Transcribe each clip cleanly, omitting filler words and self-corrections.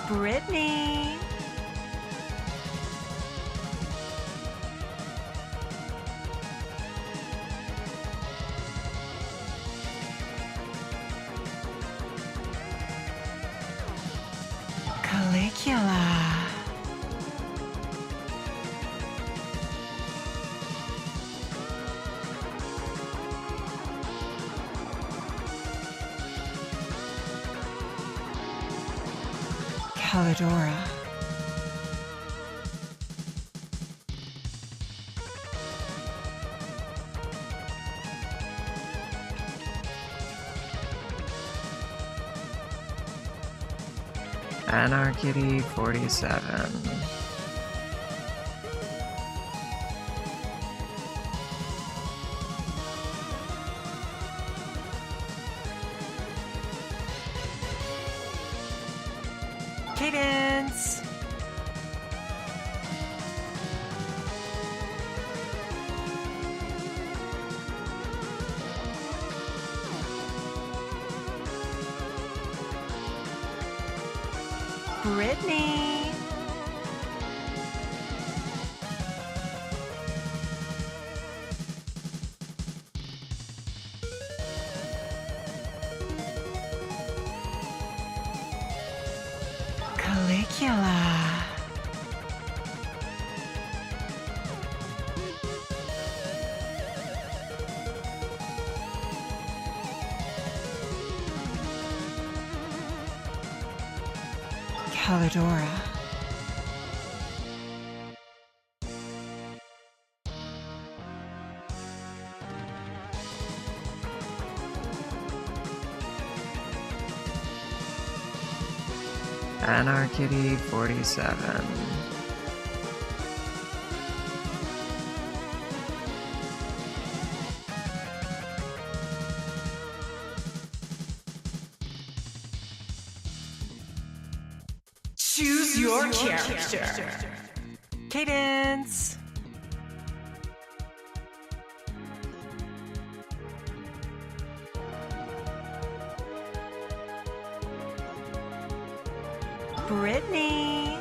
Brytknee. Calligula. Callidora. Anarchy 47. Cadence. Brytknee. Calligula. Callidora. Anarchy 47. Choose your character. Cadence. Brytknee.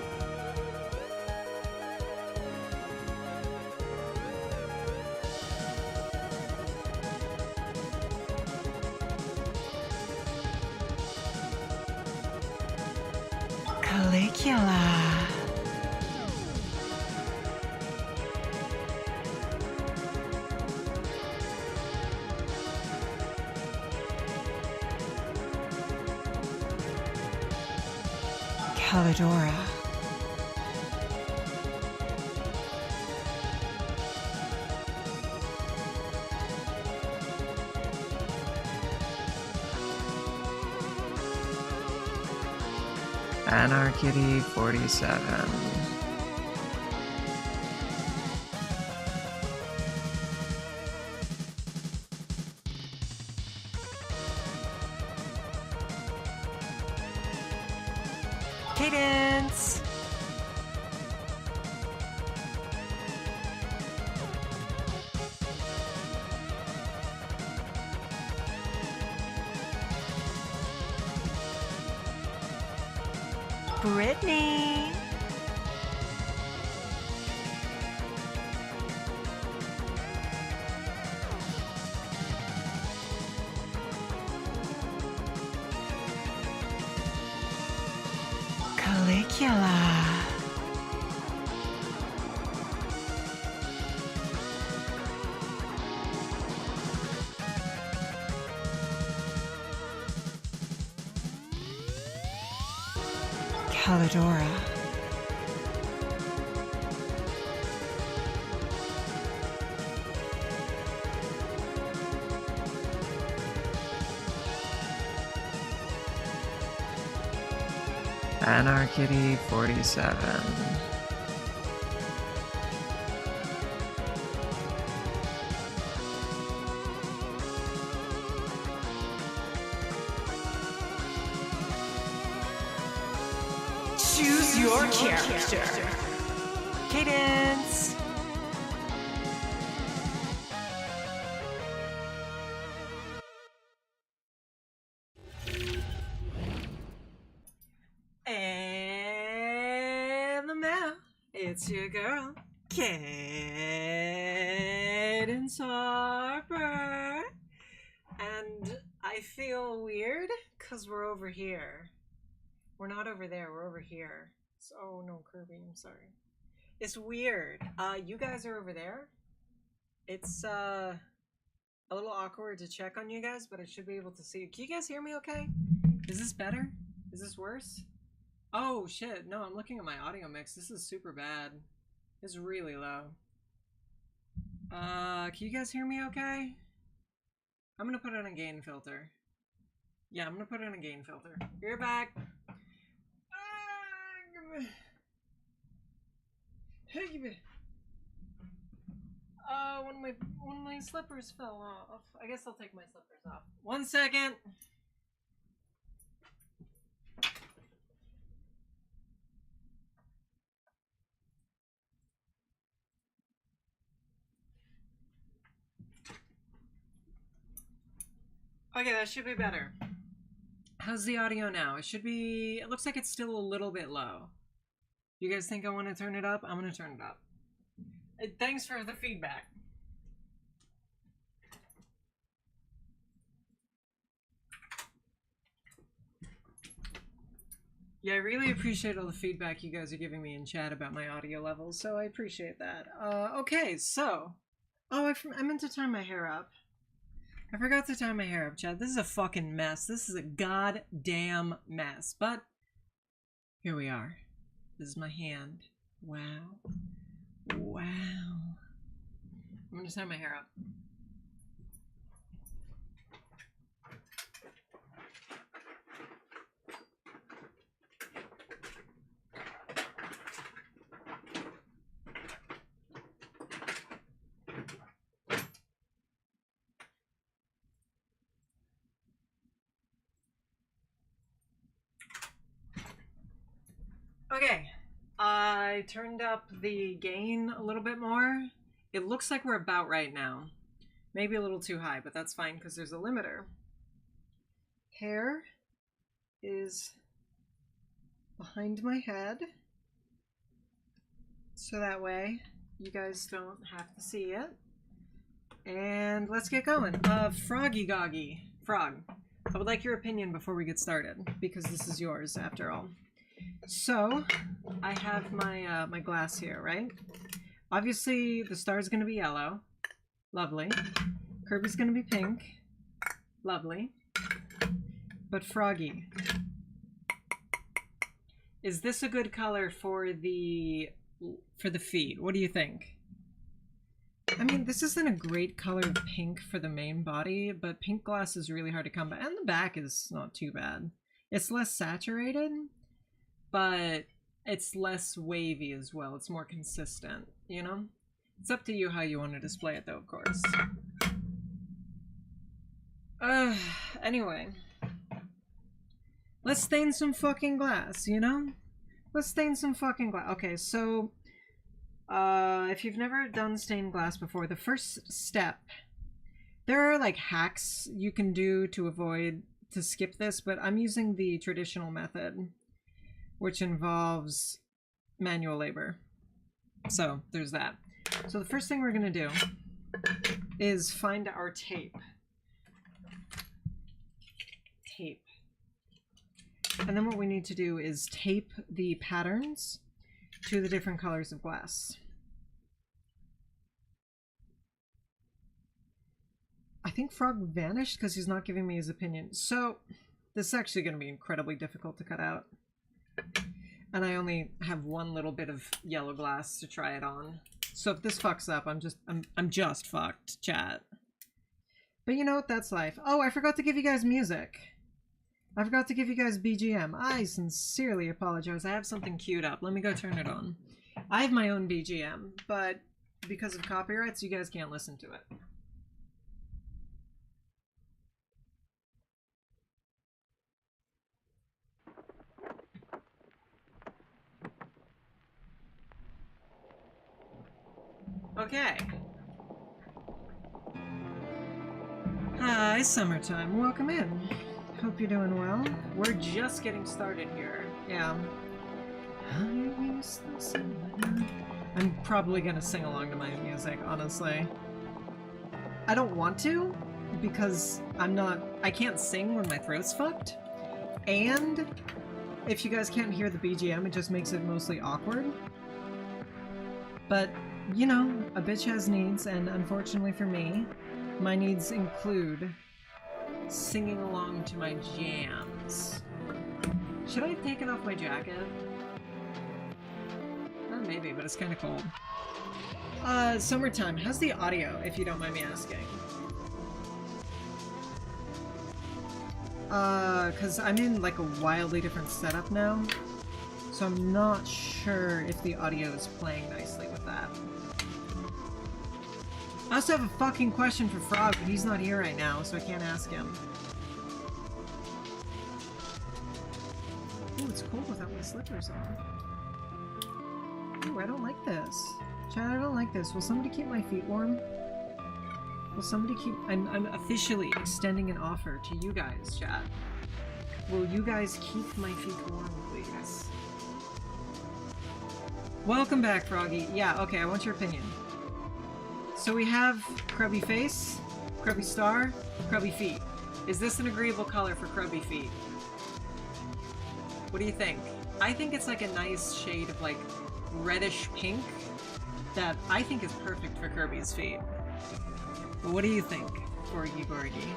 Calligula. Callidora. Anarchy 47. Cadence. Brytknee. Calligula. Callidora. Anarchy 47. Choose your character. Cadence. And It's your girl, Cadence Harper. And I feel weird because we're over here. We're not over there, we're over here. So, oh no, Kirby, I'm sorry. It's weird. You guys are over there. It's a little awkward to check on you guys, but I should be able to see you. Can you guys hear me okay? Is this better? Is this worse? Oh shit, no, I'm looking at my audio mix. This is super bad. It's really low. Can you guys hear me okay? I'm gonna put on a gain filter. Yeah, I'm gonna put on a gain filter. You're back. One of my slippers fell off. I guess I'll take my slippers off. 1 second. Okay, that should be better. How's the audio now? It should be... It looks like it's still a little bit low. You guys think I want to turn it up? I'm going to turn it up. Thanks for the feedback. Yeah, I really appreciate all the feedback you guys are giving me in chat about my audio levels, so I appreciate that. Okay, so... Oh, I meant to tie my hair up. I forgot to tie my hair up, Chad. This is a fucking mess. This is a goddamn mess. But here we are. This is my hand. Wow. Wow. I'm gonna tie my hair up. Okay, I turned up the gain a little bit more. It looks like we're about right now. Maybe a little too high, but that's fine because there's a limiter. Hair is behind my head. So that way you guys don't have to see it. And let's get going. Froggy Goggy. Frog, I would like your opinion before we get started, because this is yours after all. So, I have my my glass here, right? Obviously, the star's gonna be yellow. Lovely. Kirby's gonna be pink. Lovely. But Froggy, is this a good color for the feet? What do you think? I mean, this isn't a great color of pink for the main body, but pink glass is really hard to come by. And the back is not too bad. It's less saturated, but it's less wavy as well. It's more consistent, you know? It's up to you how you want to display it though, of course. Anyway. Let's stain some fucking glass, you know? Let's stain some fucking glass. Okay, so... if you've never done stained glass before, the first step... There are like hacks you can do to skip this, but I'm using the traditional method, which involves manual labor. So there's that. So the first thing we're gonna do is find our tape. And then what we need to do is tape the patterns to the different colors of glass. I think Frog vanished because he's not giving me his opinion. So this is actually going to be incredibly difficult to cut out. And I only have one little bit of yellow glass to try it on. So if this fucks up, I'm just fucked, chat. But you know what? That's life. Oh, I forgot to give you guys music. I forgot to give you guys BGM. I sincerely apologize. I have something queued up. Let me go turn it on. I have my own BGM, but because of copyrights, you guys can't listen to it. Okay. Hi, summertime. Welcome in. Hope you're doing well. We're just getting started here. Yeah. I used to summer. I'm probably gonna sing along to my music, honestly. I don't want to, because I can't sing when my throat's fucked. And if you guys can't hear the BGM, it just makes it mostly awkward. But, you know, a bitch has needs, and unfortunately for me, my needs include singing along to my jams. Should I have taken off my jacket? Maybe, but it's kind of cold. Summertime. How's the audio, if you don't mind me asking? Because I'm in, like, a wildly different setup now. So I'm not sure if the audio is playing nicely with that. I also have a fucking question for Frog, but he's not here right now, so I can't ask him. Ooh, it's cold without my slippers on. Ooh, I don't like this. Chad, I don't like this. Will somebody keep my feet warm? Will somebody keep... I'm officially extending an offer to you guys, Chad. Will you guys keep my feet warm, please? Welcome back, Froggy. Yeah, okay, I want your opinion. So we have Krubby face, Krubby star, Krubby feet. Is this an agreeable color for Krubby feet? What do you think? I think it's like a nice shade of like reddish pink that I think is perfect for Kirby's feet. But what do you think, Borgy Borgy?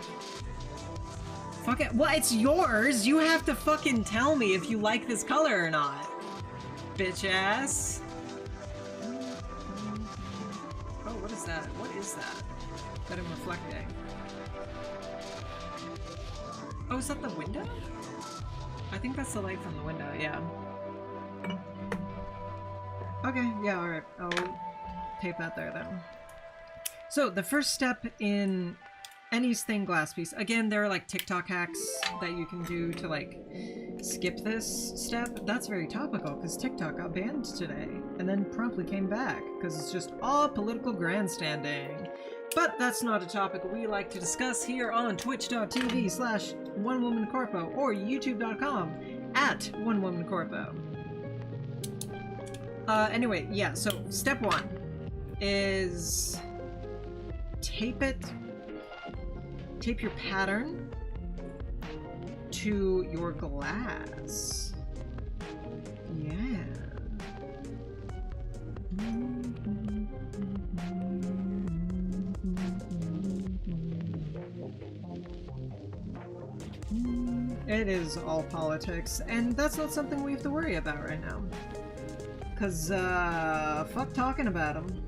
Fuck it. Well, it's yours! You have to fucking tell me if you like this color or not. Bitch ass. Oh, what is that? What is that? That I'm reflecting. Oh, is that the window? I think that's the light from the window, yeah. Okay, yeah, alright. I'll tape that there then. So, the first step in any stained glass piece, again, there are like TikTok hacks that you can do to like skip this step. That's very topical because TikTok got banned today and then promptly came back because it's just all political grandstanding. But that's not a topic we like to discuss here on twitch.tv/OneWomanCorpo or youtube.com/OneWomanCorpo. Anyway, yeah, so step one is tape your pattern to your glass. Yeah. It is all politics, and that's not something we have to worry about right now. Cause, fuck talking about them.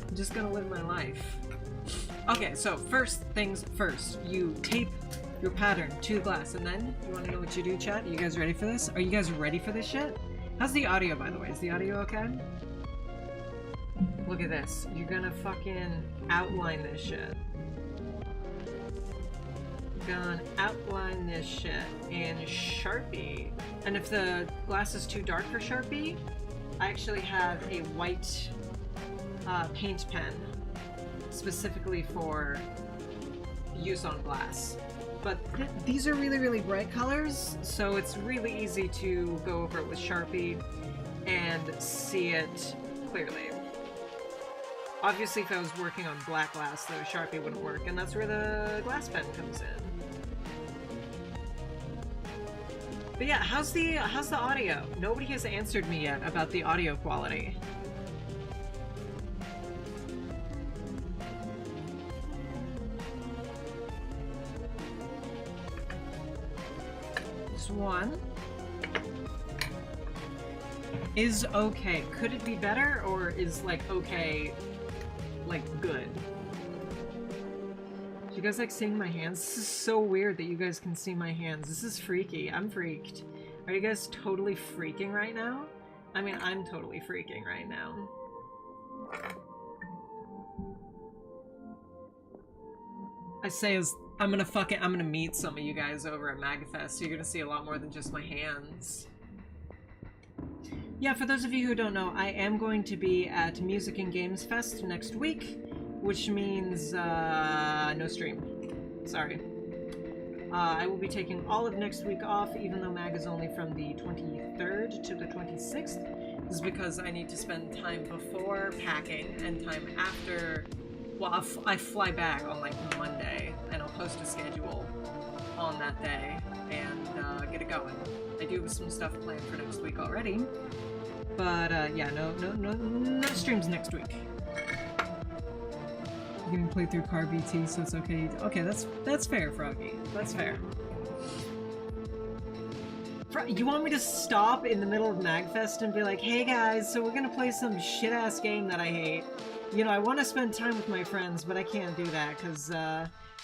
I'm just gonna live my life. Okay, so first things first. You tape your pattern to the glass, and then, you wanna know what you do, chat? Are you guys ready for this? Are you guys ready for this shit? How's the audio, by the way? Is the audio okay? Look at this. You're gonna fucking outline this shit. Gonna outline this shit in Sharpie. And if the glass is too dark for Sharpie, I actually have a white paint pen specifically for use on glass. But these are really, really bright colors, so it's really easy to go over it with Sharpie and see it clearly. Obviously, if I was working on black glass, though, Sharpie wouldn't work, and that's where the glass pen comes in. But yeah, how's the audio? Nobody has answered me yet about the audio quality. This one is okay. Could it be better, or is like okay, like good? Do you guys like seeing my hands? This is so weird that you guys can see my hands. This is freaky. I'm freaked. Are you guys totally freaking right now? I mean, I'm totally freaking right now. I say as I'm gonna meet some of you guys over at MagFest, so you're gonna see a lot more than just my hands. Yeah, for those of you who don't know, I am going to be at Music and Games Fest next week, which means no stream. Sorry. I will be taking all of next week off, even though MAG is only from the 23rd to the 26th, is because I need to spend time before packing and time after. Well, I fly back on like Monday, and I'll post a schedule on that day and get it going. I do have some stuff planned for next week already, but yeah, no streams next week. You can play through car BT, so it's okay. Okay, that's fair, Froggy. That's fair. You want me to stop in the middle of MagFest and be like, hey guys, so we're gonna play some shit-ass game that I hate. You know, I want to spend time with my friends, but I can't do that, because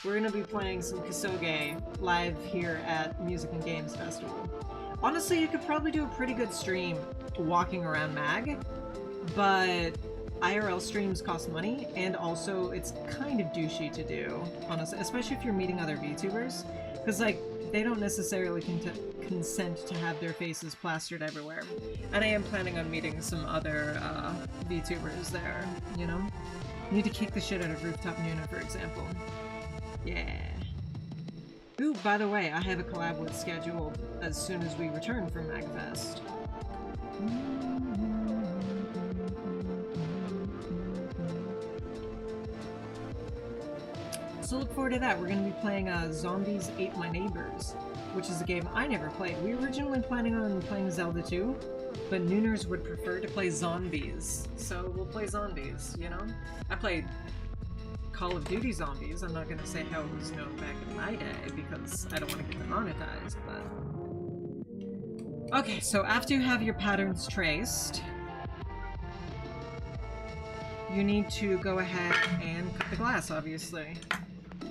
we're gonna be playing some Kasuge live here at Music and Games Festival. Honestly, you could probably do a pretty good stream walking around Mag, but IRL streams cost money, and also it's kind of douchey to do, honestly, especially if you're meeting other VTubers, because, like, they don't necessarily consent to have their faces plastered everywhere. And I am planning on meeting some other VTubers there, you know? Need to kick the shit out of Rooftop Nuno, for example. Yeah. Ooh, by the way, I have a collab with scheduled as soon as we return from MagFest. So look forward to that. We're going to be playing Zombies Ate My Neighbors, which is a game I never played. We were originally planning on playing Zelda 2, but Nooners would prefer to play Zombies, so we'll play Zombies, you know? I played Call of Duty Zombies. I'm not going to say how it was known back in my day, because I don't want to get demonetized, but... Okay, so after you have your patterns traced, you need to go ahead and cut the glass, obviously.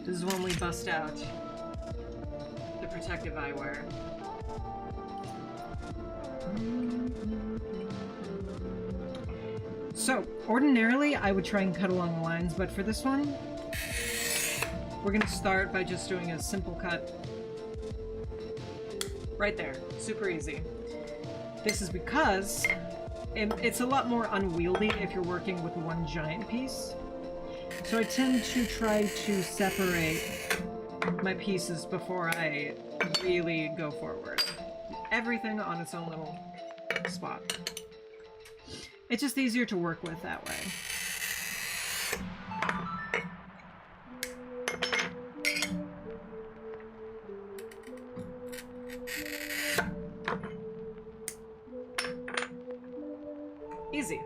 This is when we bust out the protective eyewear. So, ordinarily I would try and cut along the lines, but for this one, we're gonna start by just doing a simple cut. Right there. Super easy. This is because it's a lot more unwieldy if you're working with one giant piece. So I tend to try to separate my pieces before I really go forward. Everything on its own little spot. It's just easier to work with that way. Easy.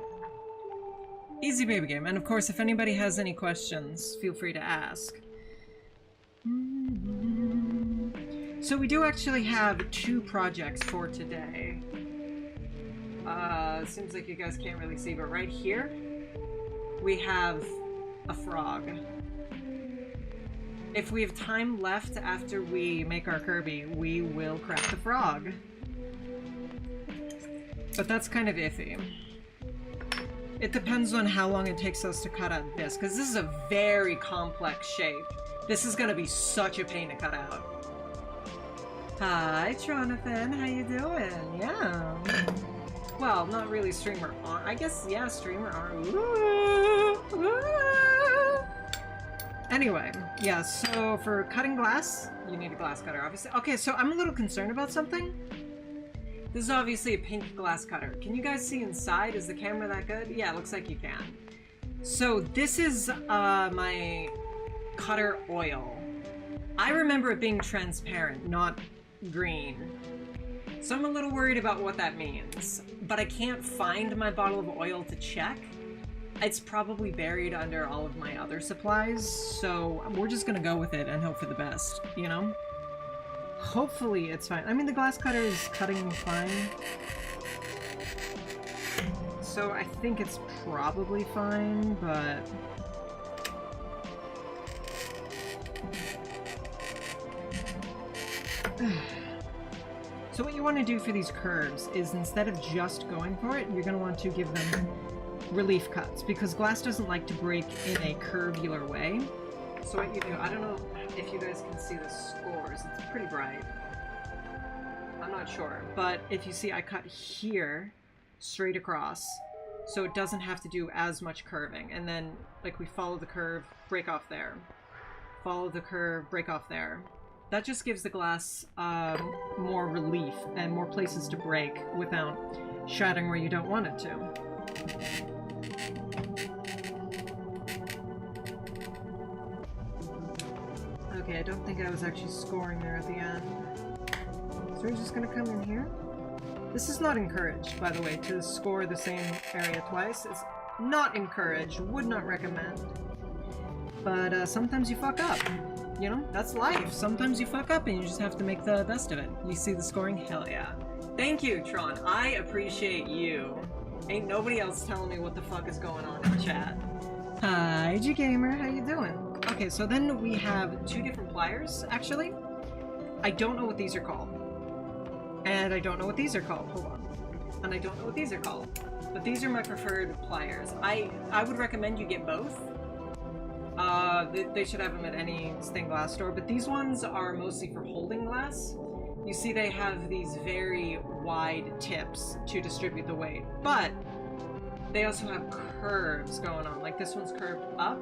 Easy baby game. And of course, if anybody has any questions, feel free to ask. So we do actually have 2 projects for today. Seems like you guys can't really see, but right here, we have a frog. If we have time left after we make our Kirby, we will craft the frog. But that's kind of iffy. It depends on how long it takes us to cut out this, because this is a very complex shape. This is going to be such a pain to cut out. Hi, Tronathan, how you doing? Yeah. Well, not really streamer on. I guess, yeah, streamer on. Anyway, yeah, so for cutting glass, you need a glass cutter, obviously. Okay, so I'm a little concerned about something. This is obviously a pink glass cutter. Can you guys see inside? Is the camera that good? Yeah, it looks like you can. So this is my cutter oil. I remember it being transparent, not green. So I'm a little worried about what that means, but I can't find my bottle of oil to check. It's probably buried under all of my other supplies, so we're just gonna go with it and hope for the best, you know? Hopefully it's fine. I mean, the glass cutter is cutting fine, so I think it's probably fine, but... So what you want to do for these curves is, instead of just going for it, you're going to want to give them relief cuts, because glass doesn't like to break in a curvular way. So what you do, I don't know if you guys can see the scores, it's pretty bright. I'm not sure, but if you see, I cut here straight across, so it doesn't have to do as much curving. And then, like, we follow the curve, break off there. Follow the curve, break off there. That just gives the glass more relief and more places to break without shattering where you don't want it to. Okay, I don't think I was actually scoring there at the end. So we're just gonna come in here. This is not encouraged, by the way, to score the same area twice. It's not encouraged, would not recommend. But sometimes you fuck up. You know, that's life. Sometimes you fuck up and you just have to make the best of it. You see the scoring? Hell yeah. Thank you, Tron. I appreciate you. Ain't nobody else telling me what the fuck is going on in chat. Hi, G-Gamer. How you doing? Okay, so then we have two different pliers, actually. I don't know what these are called. And I don't know what these are called. Hold on. And I don't know what these are called. But these are my preferred pliers. I would recommend you get both. They should have them at any stained glass store, but these ones are mostly for holding glass. You see they have these very wide tips to distribute the weight, but they also have curves going on. Like this one's curved up,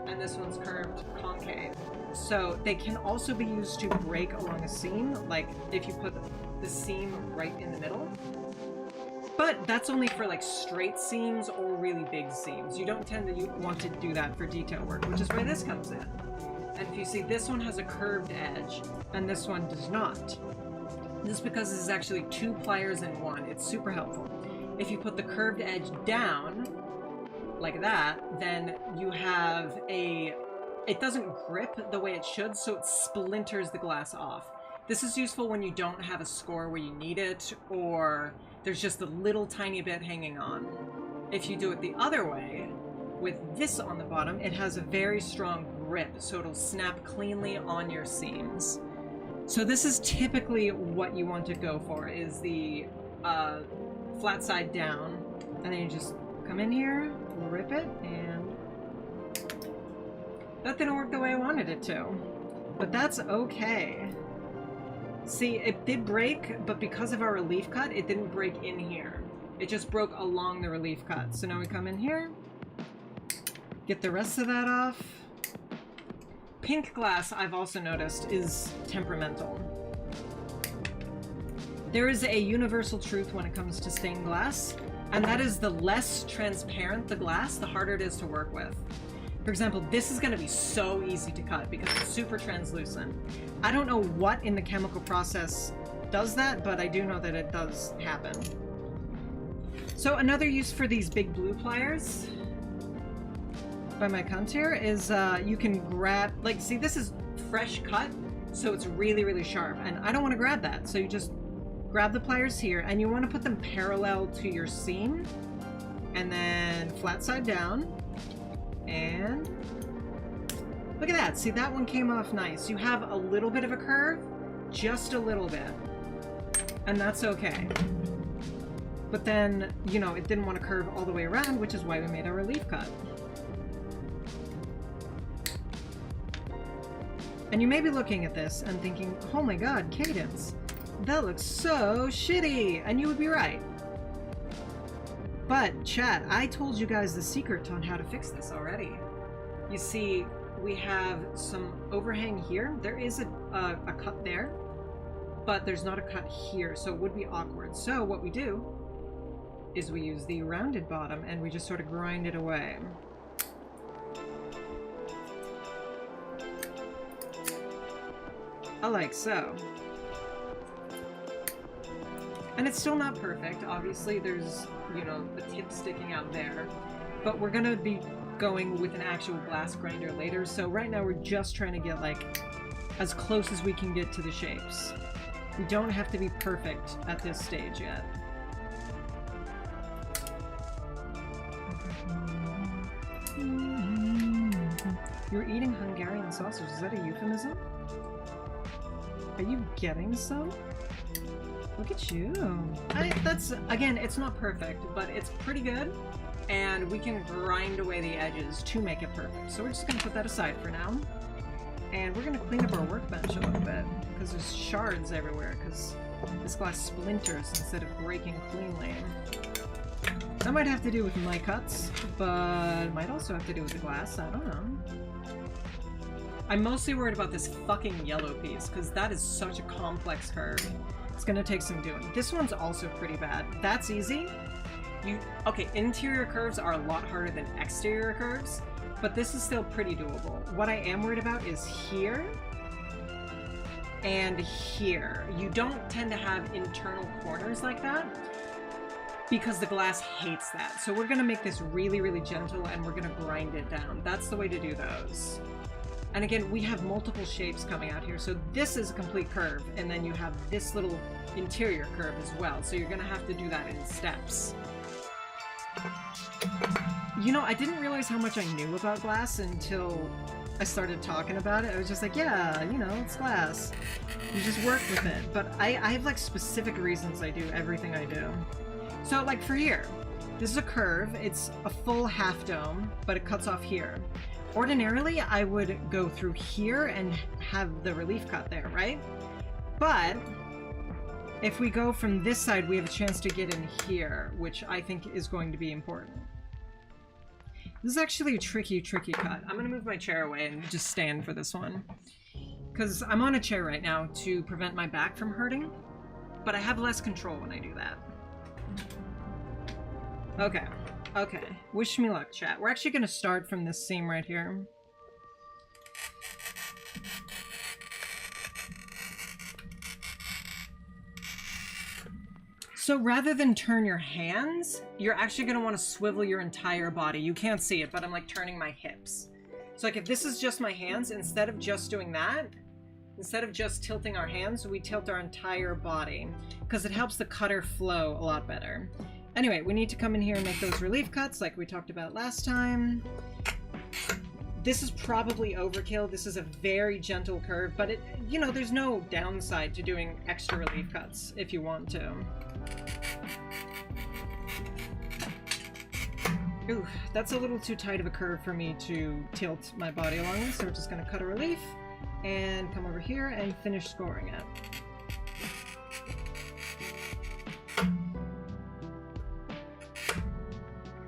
and this one's curved concave. So they can also be used to break along a seam, like if you put the seam right in the middle. But that's only for like straight seams or really big seams. You don't tend to want to do that for detail work, which is where this comes in. And if you see, this one has a curved edge, and this one does not. This is because this is actually two pliers in one. It's super helpful. If you put the curved edge down, like that, then you have it doesn't grip the way it should, so it splinters the glass off. This is useful when you don't have a score where you need it, or there's just a little tiny bit hanging on. If you do it the other way, with this on the bottom, it has a very strong grip, so it'll snap cleanly on your seams. So this is typically what you want to go for, is the flat side down, and then you just come in here, rip it, and that didn't work the way I wanted it to. But that's okay. See, it did break, but because of our relief cut, it didn't break in here. It just broke along the relief cut. So now we come in here, get the rest of that off. Pink glass, I've also noticed, is temperamental. There is a universal truth when it comes to stained glass, and that is the less transparent the glass, the harder it is to work with. For example, this is going to be so easy to cut because it's super translucent. I don't know what in the chemical process does that, but I do know that it does happen. So another use for these big blue pliers by my cunt here is you can grab, like, see, this is fresh cut, so it's really, really sharp, and I don't want to grab that, so you just grab the pliers here, and you want to put them parallel to your seam, and then flat side down. And look at that. See, that one came off nice. You have a little bit of a curve, just a little bit, and that's okay. But then, you know, it didn't want to curve all the way around, which is why we made our relief cut. And you may be looking at this and thinking, oh my god, Cadence, that looks so shitty, and you would be right. But, chat, I told you guys the secret on how to fix this already. You see, we have some overhang here. There is a cut there, but there's not a cut here, so it would be awkward. So what we do is we use the rounded bottom, and we just sort of grind it away. Like so. And it's still not perfect. Obviously, there's, you know, the tip sticking out there. But we're gonna be going with an actual glass grinder later, so right now we're just trying to get, like, as close as we can get to the shapes. We don't have to be perfect at this stage yet. You're eating Hungarian sausage. Is that a euphemism? Are you getting some? Look at you. That's, again, it's not perfect, but it's pretty good, and we can grind away the edges to make it perfect. So we're just going to put that aside for now, and we're going to clean up our workbench a little bit, because there's shards everywhere, because this glass splinters instead of breaking cleanly. That might have to do with my cuts, but it might also have to do with the glass, I don't know. I'm mostly worried about this fucking yellow piece, because that is such a complex curve. It's gonna take some doing. This one's also pretty bad. That's easy. Okay, interior curves are a lot harder than exterior curves, but this is still pretty doable. What I am worried about is here and here. You don't tend to have internal corners like that because the glass hates that. So we're gonna make this really, really gentle and we're gonna grind it down. That's the way to do those. And again, we have multiple shapes coming out here. So this is a complete curve, and then you have this little interior curve as well. So you're gonna have to do that in steps. You know, I didn't realize how much I knew about glass until I started talking about it. I was just like, yeah, you know, it's glass. You just work with it. But I have like specific reasons I do everything I do. So like for here, this is a curve. It's a full half dome, but it cuts off here. Ordinarily, I would go through here and have the relief cut there, right? But if we go from this side, we have a chance to get in here, which I think is going to be important. This is actually a tricky, tricky cut. I'm going to move my chair away and just stand for this one. Because I'm on a chair right now to prevent my back from hurting, but I have less control when I do that. Okay. Okay. Wish me luck, chat. We're actually going to start from this seam right here. So rather than turn your hands, you're actually going to want to swivel your entire body. You can't see it, but I'm like turning my hips. So like if this is just my hands, instead of just doing that, instead of just tilting our hands, we tilt our entire body because it helps the cutter flow a lot better. Anyway, we need to come in here and make those relief cuts like we talked about last time. This is probably overkill. This is a very gentle curve, but it, you know, there's no downside to doing extra relief cuts if you want to. Ooh, that's a little too tight of a curve for me to tilt my body along with, so we're just going to cut a relief and come over here and finish scoring it.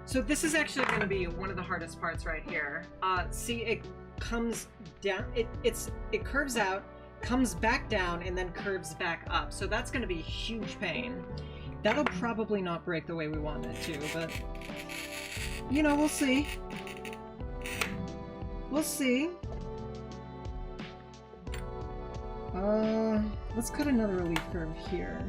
So this is actually going to be one of the hardest parts right here. See, it comes down, it curves out, comes back down, and then curves back up. So that's going to be huge pain. That'll probably not break the way we want it to, but you know, we'll see. We'll see. Let's cut another relief curve here.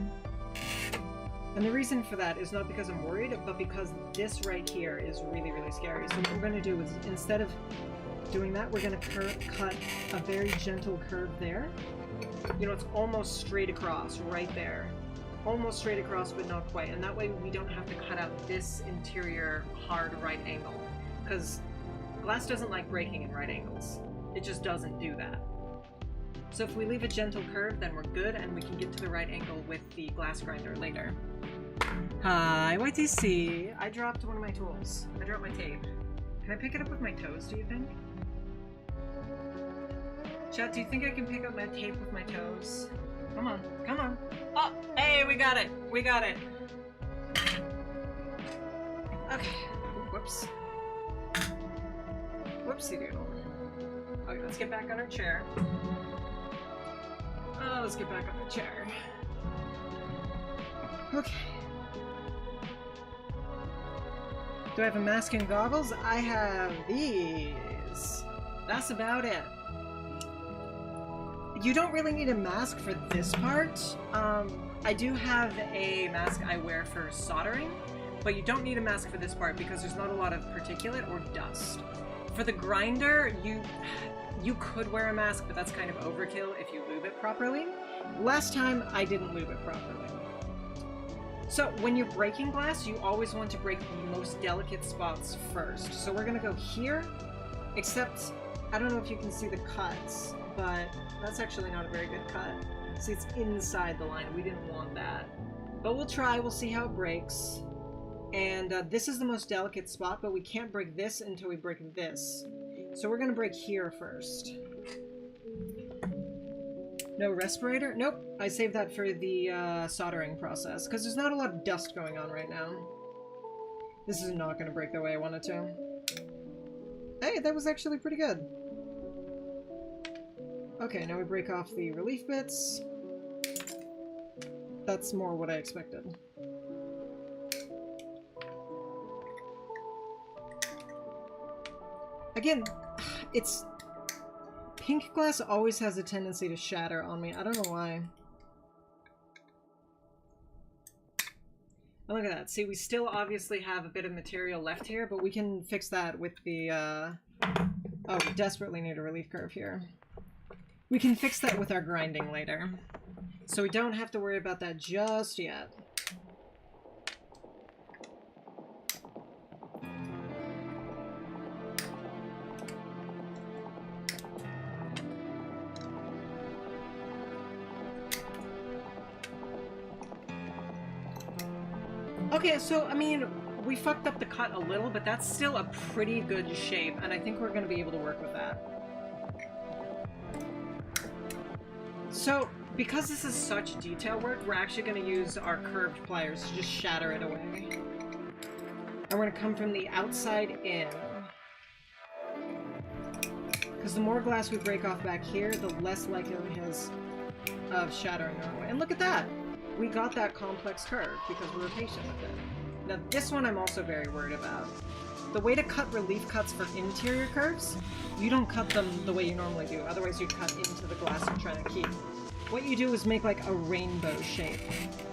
And the reason for that is not because I'm worried, but because this right here is really, really scary. So what we're going to do is, instead of doing that, we're going to cut a very gentle curve there. You know, it's almost straight across, right there. Almost straight across, but not quite. And that way we don't have to cut out this interior hard right angle. Because glass doesn't like breaking in right angles. It just doesn't do that. So if we leave a gentle curve, then we're good, and we can get to the right angle with the glass grinder later. Hi, YTC. I dropped one of my tools. I dropped my tape. Can I pick it up with my toes, do you think? Chat, do you think I can pick up my tape with my toes? Come on, come on. Oh, hey, we got it. We got it. Okay. Whoops. Whoopsie doodle. Okay, let's get back on our chair. Oh, let's get back on our chair. Okay. Do I have a mask and goggles? I have these. That's about it. You don't really need a mask for this part. I do have a mask I wear for soldering, but you don't need a mask for this part because there's not a lot of particulate or dust. For the grinder, you could wear a mask, but that's kind of overkill if you lube it properly. Last time, I didn't lube it properly. So when you're breaking glass, you always want to break the most delicate spots first. So we're gonna go here, except I don't know if you can see the cuts, but that's actually not a very good cut. See, it's inside the line. We didn't want that. But we'll try. We'll see how it breaks. And this is the most delicate spot, but we can't break this until we break this. So we're going to break here first. No respirator? Nope. I saved that for the soldering process, because there's not a lot of dust going on right now. This is not going to break the way I wanted to. Hey, that was actually pretty good. Okay, now we break off the relief bits. That's more what I expected. Again, it's... Pink glass always has a tendency to shatter on me. I don't know why. Oh, look at that. See, we still obviously have a bit of material left here, but we can fix that with the, Oh, we desperately need a relief curve here. We can fix that with our grinding later. So we don't have to worry about that just yet. Okay, so, I mean, we fucked up the cut a little, but that's still a pretty good shape, and I think we're going to be able to work with that. So, because this is such detail work, we're actually going to use our curved pliers to just shatter it away. And we're going to come from the outside in. Because the more glass we break off back here, the less likelihood it is of shattering our way. And look at that! We got that complex curve because we were patient with it. Now this one I'm also very worried about. The way to cut relief cuts for interior curves, you don't cut them the way you normally do, otherwise you'd cut into the glass you're trying to keep. What you do is make like a rainbow shape.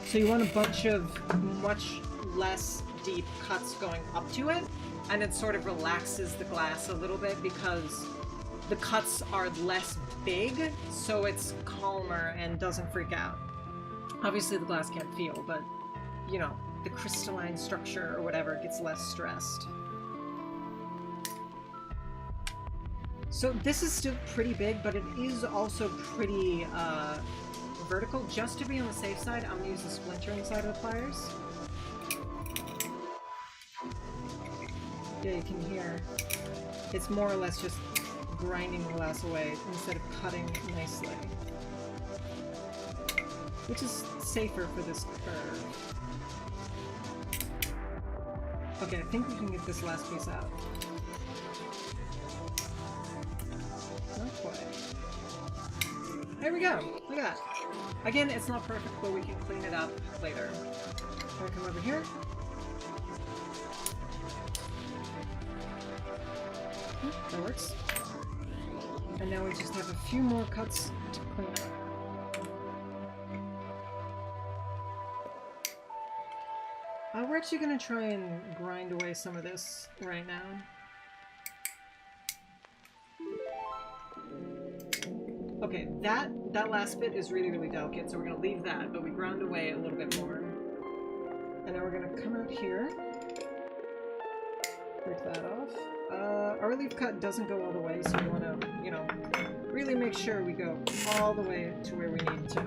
So you want a bunch of much less deep cuts going up to it, and it sort of relaxes the glass a little bit because the cuts are less big, so it's calmer and doesn't freak out. Obviously the glass can't feel, but, you know, the crystalline structure or whatever gets less stressed. So this is still pretty big, but it is also pretty vertical. Just to be on the safe side, I'm going to use the splintering side of the pliers. Yeah, you can hear. It's more or less just grinding the glass away instead of cutting nicely. Which is safer for this curve. Okay, I think we can get this last piece out. Not quite. There we go! Look at that! Again, it's not perfect, but we can clean it up later. I'm gonna come over here. That works. And now we just have a few more cuts to clean up. We're actually going to try and grind away some of this right now. Okay, that last bit is really, really delicate, so we're going to leave that, but we ground away a little bit more. And now we're going to come out here. Break that off. Our relief cut doesn't go all the way, so we want to, you know, really make sure we go all the way to where we need to.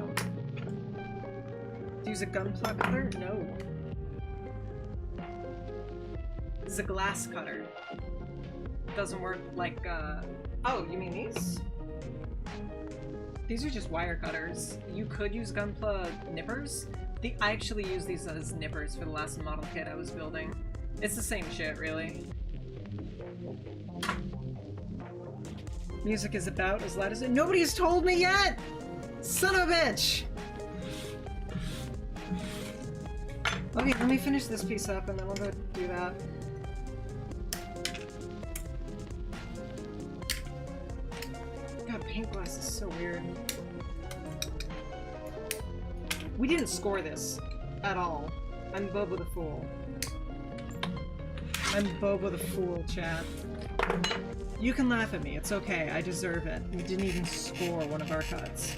Use a gunpla cutter? No. This is a glass cutter. It doesn't work like, oh, you mean these? These are just wire cutters. You could use gunpla nippers. I actually use these as nippers for the last model kit I was building. It's the same shit, really. Music is about as loud as it. Nobody's told me yet! Son of a bitch! Okay, let me finish this piece up and then we'll go do that. God, paint glass is so weird. We didn't score this at all. I'm Bobo the Fool. I'm Bobo the Fool, chat. You can laugh at me, it's okay, I deserve it. We didn't even score one of our cuts.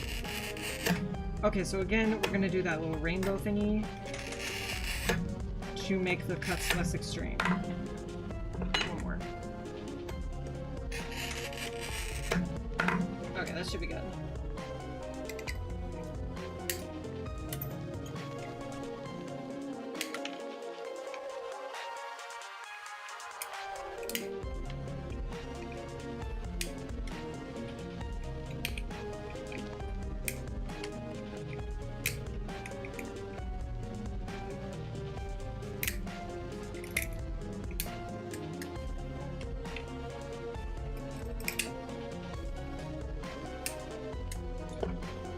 Okay, so again, we're gonna do that little rainbow thingy to make the cuts less extreme. One more. Okay, that should be good.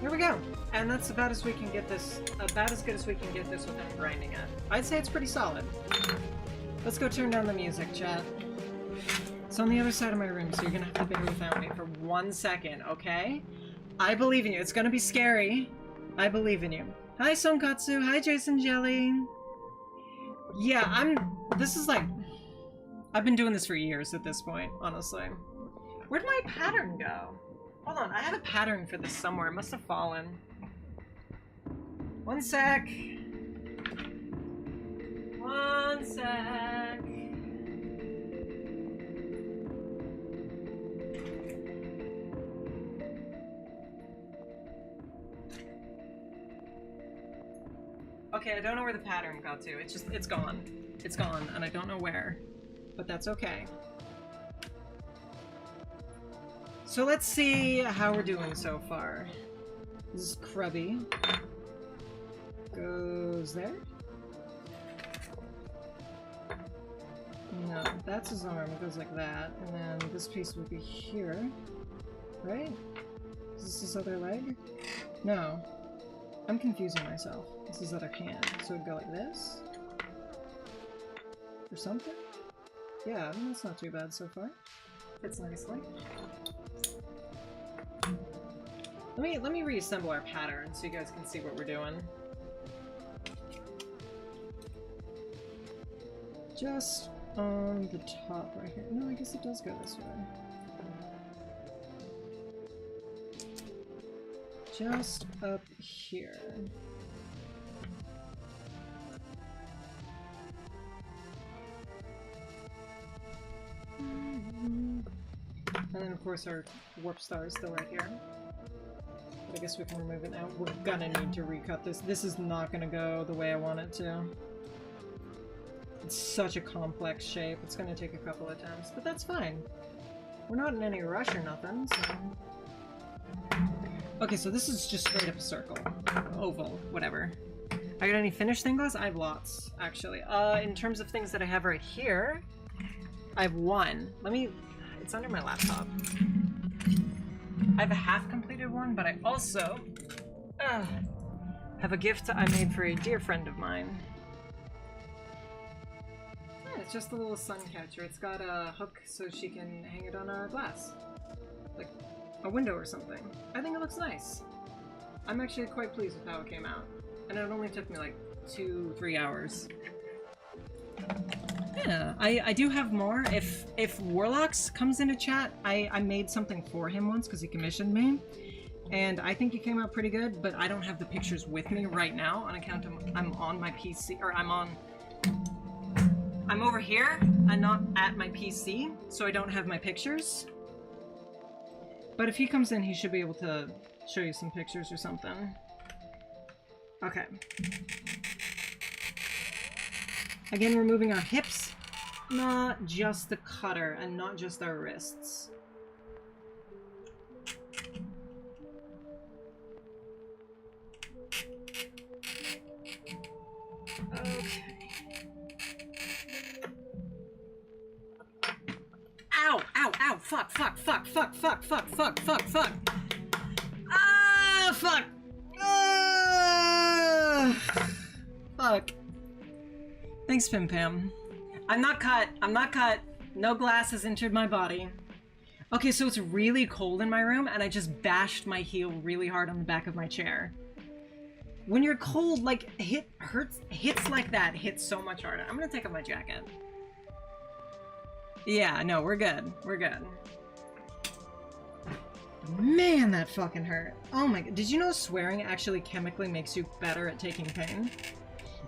Here we go. And that's about as we can get this, about as good as we can get this without grinding it. I'd say it's pretty solid. Let's go turn down the music, chat. It's on the other side of my room, so you're gonna have to bear without me for 1 second, okay? I believe in you. It's gonna be scary. I believe in you. Hi, Sonkatsu. Hi, Jason Jelly. Yeah, this is like... I've been doing this for years at this point, honestly. Where'd my pattern go? Hold on, I had a pattern for this somewhere. It must have fallen. 1 sec. 1 sec. Okay, I don't know where the pattern got to. It's gone. It's gone, and I don't know where. But that's okay. So let's see how we're doing so far. This is Krubby. Goes there. No, that's his arm. It goes like that. And then this piece would be here. Right? Is this his other leg? No. I'm confusing myself. This is his other hand. So it'd go like this? Or something? Yeah, I mean, that's not too bad so far. Fits nicely. Let me reassemble our pattern so you guys can see what we're doing. Just on the top right here. No, I guess it does go this way. Just up here. And then of course our warp star is still right here. But I guess we can remove it now. We're gonna need to recut this. This is not gonna go the way I want it to. It's such a complex shape. It's gonna take a couple attempts, but that's fine. We're not in any rush or nothing, so... Okay, so this is just straight up a circle. Oval, whatever. I got any finished thing glass? I have lots, actually. In terms of things that I have right here, I have one. It's under my laptop. I have a half-completed one, but I also have a gift I made for a dear friend of mine. Yeah, it's just a little Suncatcher. It's got a hook so she can hang it on a glass. Like a window or something. I think it looks nice. I'm actually quite pleased with how it came out. And it only took me like 2-3 hours. Yeah, I do have more. If Warlocks comes into chat, I made something for him once because he commissioned me. And I think it came out pretty good, but I don't have the pictures with me right now on account of I'm on my PC, or I'm over here. I'm not at my PC, so I don't have my pictures. But if he comes in, he should be able to show you some pictures or something. Okay. Again, we're moving our hips, not just the cutter, and not just our wrists. Okay. Ow! Ow! Ow! Fuck! Fuck! Fuck! Fuck! Fuck! Fuck! Fuck! Fuck! Fuck! Ah! Fuck! Fuck. Thanks, Pim Pam. I'm not cut. I'm not cut. No glass has entered my body. Okay, so it's really cold in my room, and I just bashed my heel really hard on the back of my chair. When you're cold, like, hits like that hit so much harder. I'm gonna take off my jacket. Yeah, no, we're good. We're good. Man, that fucking hurt. Oh my god. Did you know swearing actually chemically makes you better at taking pain?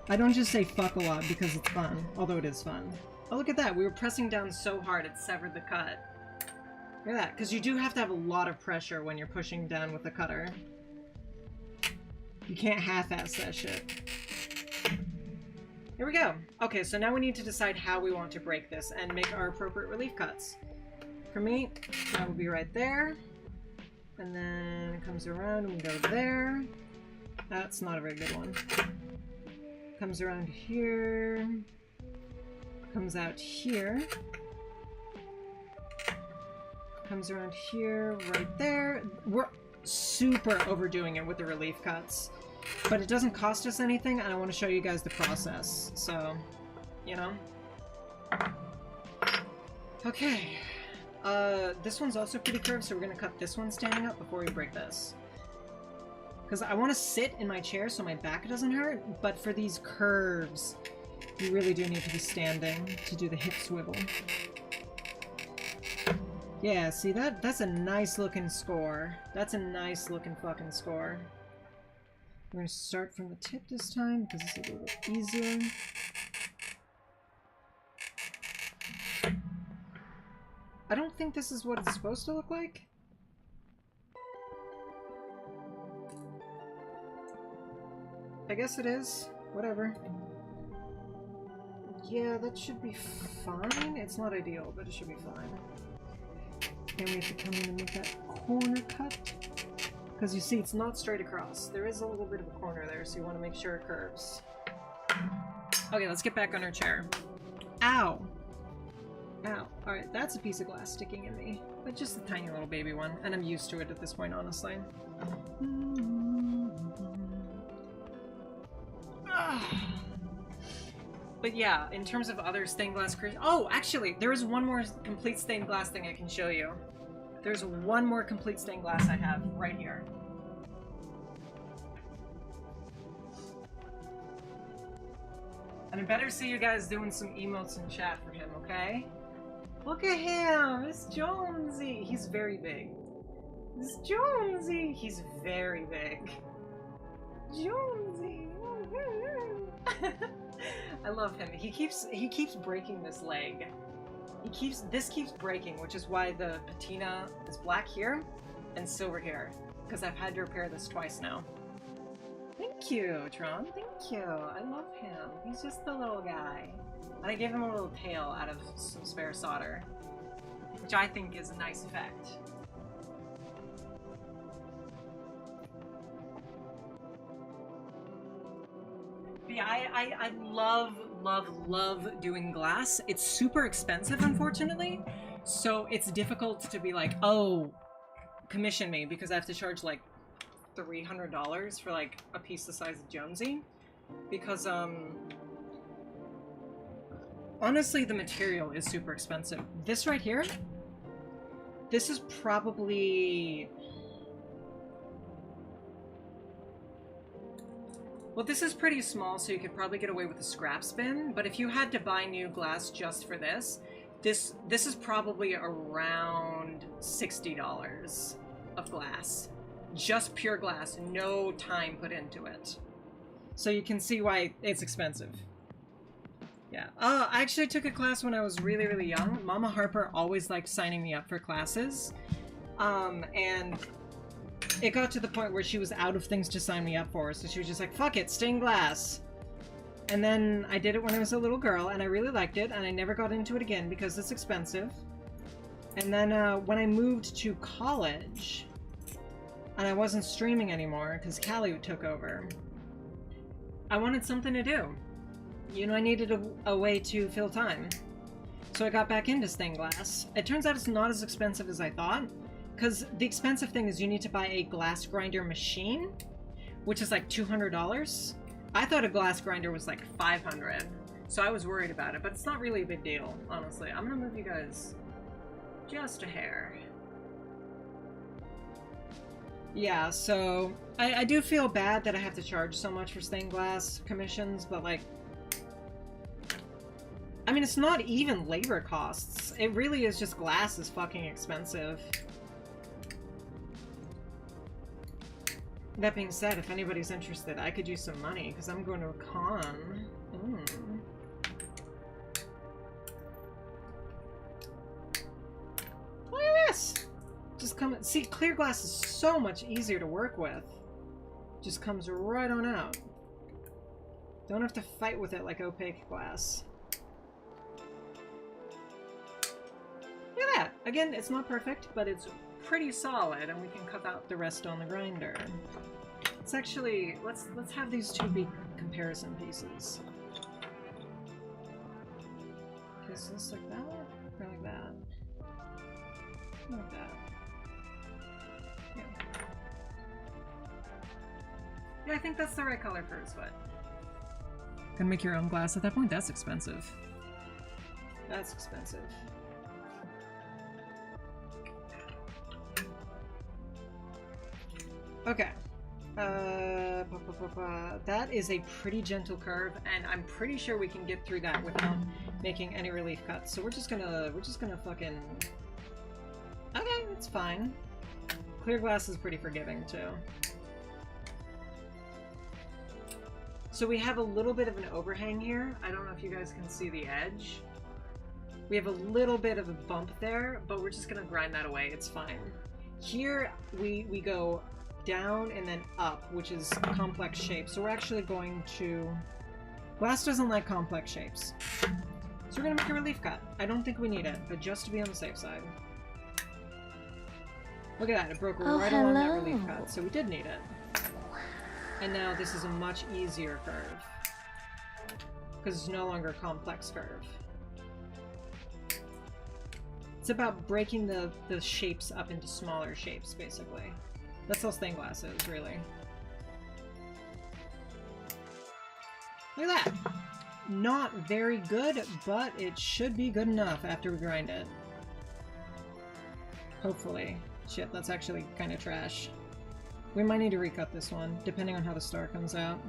I don't just say fuck a lot because it's fun, although it is fun. Oh, look at that. We were pressing down so hard it severed the cut. Look at that, because you do have to have a lot of pressure when you're pushing down with the cutter. You can't half-ass that shit. Here we go. Okay, so now we need to decide how we want to break this and make our appropriate relief cuts. For me, that will be right there. And then it comes around and we go there. That's not a very good one. Comes around here. Comes out here. Comes around here, right there. super overdoing it with the relief cuts. But it doesn't cost us anything, and I want to show you guys the process. So, you know. Okay. This one's also pretty curved, so we're going to cut this one standing up before we break this. Because I want to sit in my chair so my back doesn't hurt, but for these curves, you really do need to be standing to do the hip swivel. Yeah, see, that's a nice looking score. That's a nice looking fucking score. We're going to start from the tip this time because it's a little bit easier. I don't think this is what it's supposed to look like. I guess it is. Whatever. Yeah, that should be fine. It's not ideal, but it should be fine. Then we have to come in and make that corner cut. Because you see, it's not straight across. There is a little bit of a corner there, so you want to make sure it curves. Okay, let's get back on our chair. Ow! Ow. Alright, that's a piece of glass sticking in me. But just a tiny little baby one. And I'm used to it at this point, honestly. But yeah, in terms of other stained glass oh, actually, there is one more complete stained glass thing I can show you. There's one more complete stained glass I have right here. And I better see you guys doing some emotes in chat for him, okay? Look at him! It's Jonesy! He's very big. It's Jonesy! He's very big. Jonesy! I love him. He keeps breaking this leg. This keeps breaking, which is why the patina is black here and silver here. Because I've had to repair this twice now. Thank you, Tron. Thank you. I love him. He's just the little guy. And I gave him a little tail out of some spare solder, which I think is a nice effect. But yeah, I love doing glass. It's super expensive, unfortunately. So it's difficult to be like, oh, commission me, because I have to charge like $300 for like a piece the size of Jonesy. Because, honestly, the material is super expensive. This right here, this is probably... Well, this is pretty small, so you could probably get away with a scrap spin, but if you had to buy new glass just for this is probably around $60 of glass. Just pure glass, no time put into it. So you can see why it's expensive. Yeah. I actually took a class when I was really, really young. Mama Harper always liked signing me up for classes. And it got to the point where she was out of things to sign me up for, so she was just like, fuck it, stained glass. And then I did it when I was a little girl, and I really liked it, and I never got into it again because it's expensive. And then when I moved to college, and I wasn't streaming anymore because Callie took over, I wanted something to do. You know, I needed a way to fill time. So I got back into stained glass. It turns out it's not as expensive as I thought, because the expensive thing is you need to buy a glass grinder machine, which is like $200. I thought a glass grinder was like $500, so I was worried about it, but it's not really a big deal, honestly. I'm gonna move you guys just a hair. Yeah, so I do feel bad that I have to charge so much for stained glass commissions, but like, I mean, it's not even labor costs. It really is just glass is fucking expensive. That being said, if anybody's interested, I could use some money, because I'm going to a con. Look at this! Just come... See, clear glass is so much easier to work with. Just comes right on out. Don't have to fight with it like opaque glass. Look at that! Again, it's not perfect, but it's pretty solid, and we can cut out the rest on the grinder. Let's actually... Let's have these two be comparison pieces. Okay, so this like that? Or like that? Like that. Yeah. Yeah, I think that's the right color for his foot. Gonna make your own glass at that point? That's expensive. That's expensive. Okay. That is a pretty gentle curve, and I'm pretty sure we can get through that without making any relief cuts. So we're just gonna fucking... Okay, it's fine. Clear glass is pretty forgiving, too. So we have a little bit of an overhang here. I don't know if you guys can see the edge. We have a little bit of a bump there, but we're just gonna grind that away. It's fine. Here, we go down and then up, which is complex shapes. So we're actually going to... Glass doesn't like complex shapes. So we're gonna make a relief cut. I don't think we need it, but just to be on the safe side. Look at that, it broke right along that relief cut, so we did need it. And now this is a much easier curve. Because it's no longer a complex curve. It's about breaking the shapes up into smaller shapes, basically. That's all stained glass is, really. Look at that! Not very good, but it should be good enough after we grind it. Hopefully. Shit, that's actually kind of trash. We might need to recut this one, depending on how the star comes out.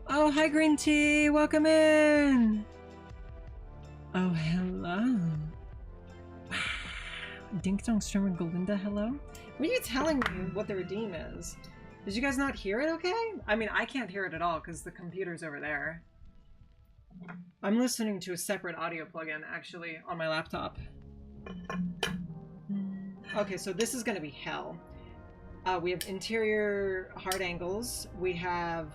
Oh, hi Green Tea! Welcome in! Oh, hello. Wow. Dink Dong Streamer Golinda, hello? What are you telling me what the redeem is? Did you guys not hear it okay? I mean, I can't hear it at all because the computer's over there. I'm listening to a separate audio plugin, actually, on my laptop. Okay, so this is going to be hell. We have interior hard angles. We have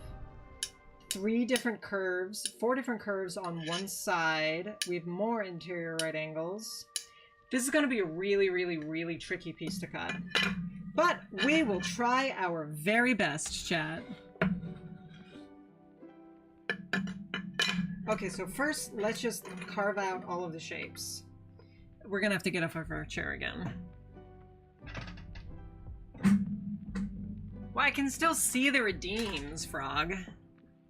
4 different curves on one side. We have more interior right angles. This is going to be a really, really, really tricky piece to cut. But we will try our very best, chat. Okay, so first, let's just carve out all of the shapes. We're going to have to get off of our chair again. Well, I can still see the redeems, Frog.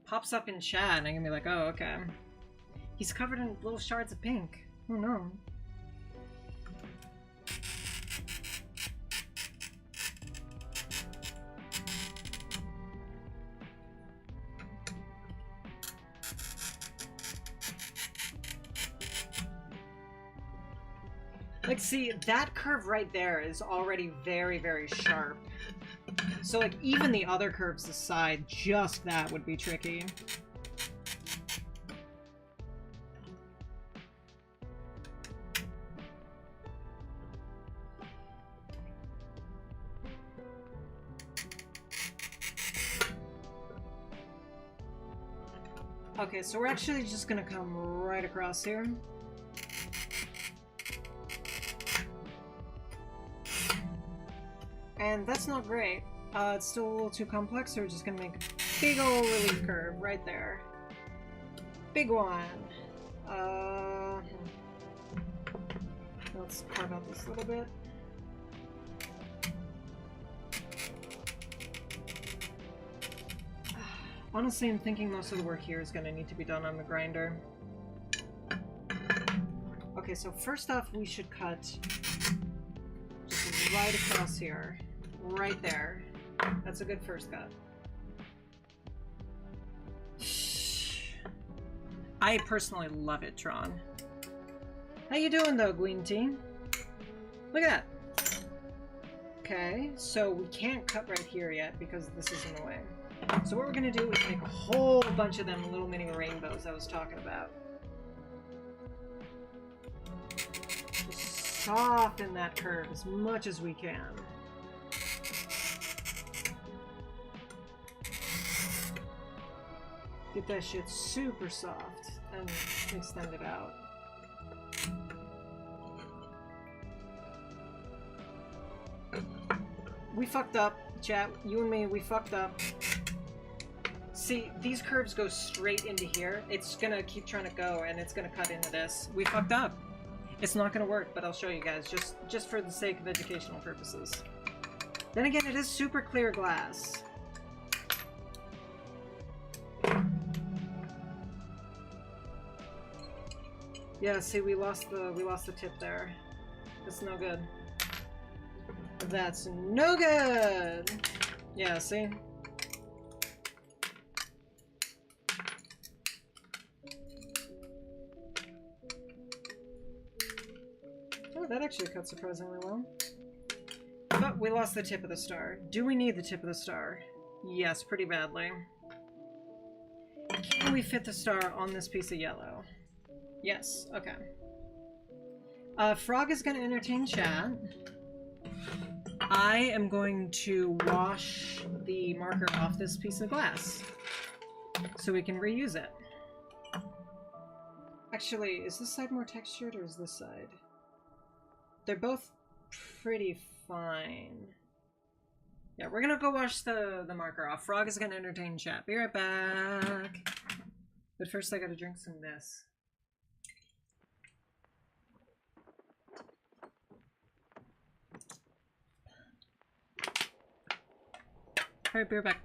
Pops up in chat, and I can be like, oh, okay. He's covered in little shards of pink. Oh, no. Like, see, that curve right there is already very, very sharp. So, like, even the other curves aside, just that would be tricky. Okay, so we're actually just gonna come right across here. And that's not great. It's still a little too complex, so we're just gonna make a big ol' relief curve right there. Big one. Let's carve out this little bit. Honestly, I'm thinking most of the work here is gonna need to be done on the grinder. Okay, so first off, we should cut just right across here. Right there. That's a good first cut. I personally love it, Tron. How you doing though, Green Tea? Look at that. Okay, so we can't cut right here yet because this is in the way. So what we're gonna do is make a whole bunch of them little mini rainbows I was talking about. Just soften that curve as much as we can. Get that shit super soft and extend it out. We fucked up, chat. You and me, we fucked up. See, these curves go straight into here. It's gonna keep trying to go, and it's gonna cut into this. We fucked up. It's not gonna work, but I'll show you guys, just for the sake of educational purposes. Then again, it is super clear glass. Yeah, see, we lost the tip there. That's no good. That's no good! Yeah, see? Oh, that actually cut surprisingly well. But we lost the tip of the star. Do we need the tip of the star? Yes, pretty badly. Can we fit the star on this piece of yellow? Yes, okay. Frog is going to entertain chat. I am going to wash the marker off this piece of glass so we can reuse it. Actually, is this side more textured or is this side? They're both pretty fine. Yeah, we're gonna go wash the marker off. Frog is gonna entertain chat. Be right back. But first I gotta drink some of this. Alright, be right back.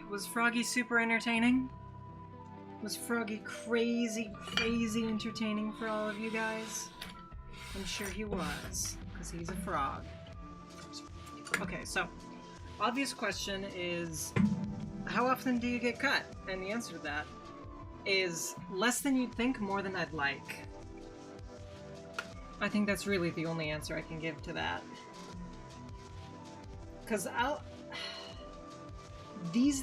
Was Froggy super entertaining? Was Froggy crazy entertaining for all of you guys? I'm sure he was, because he's a frog. Okay, so, obvious question is, how often do you get cut? And the answer to that is less than you'd think, more than I'd like. I think that's really the only answer I can give to that. Because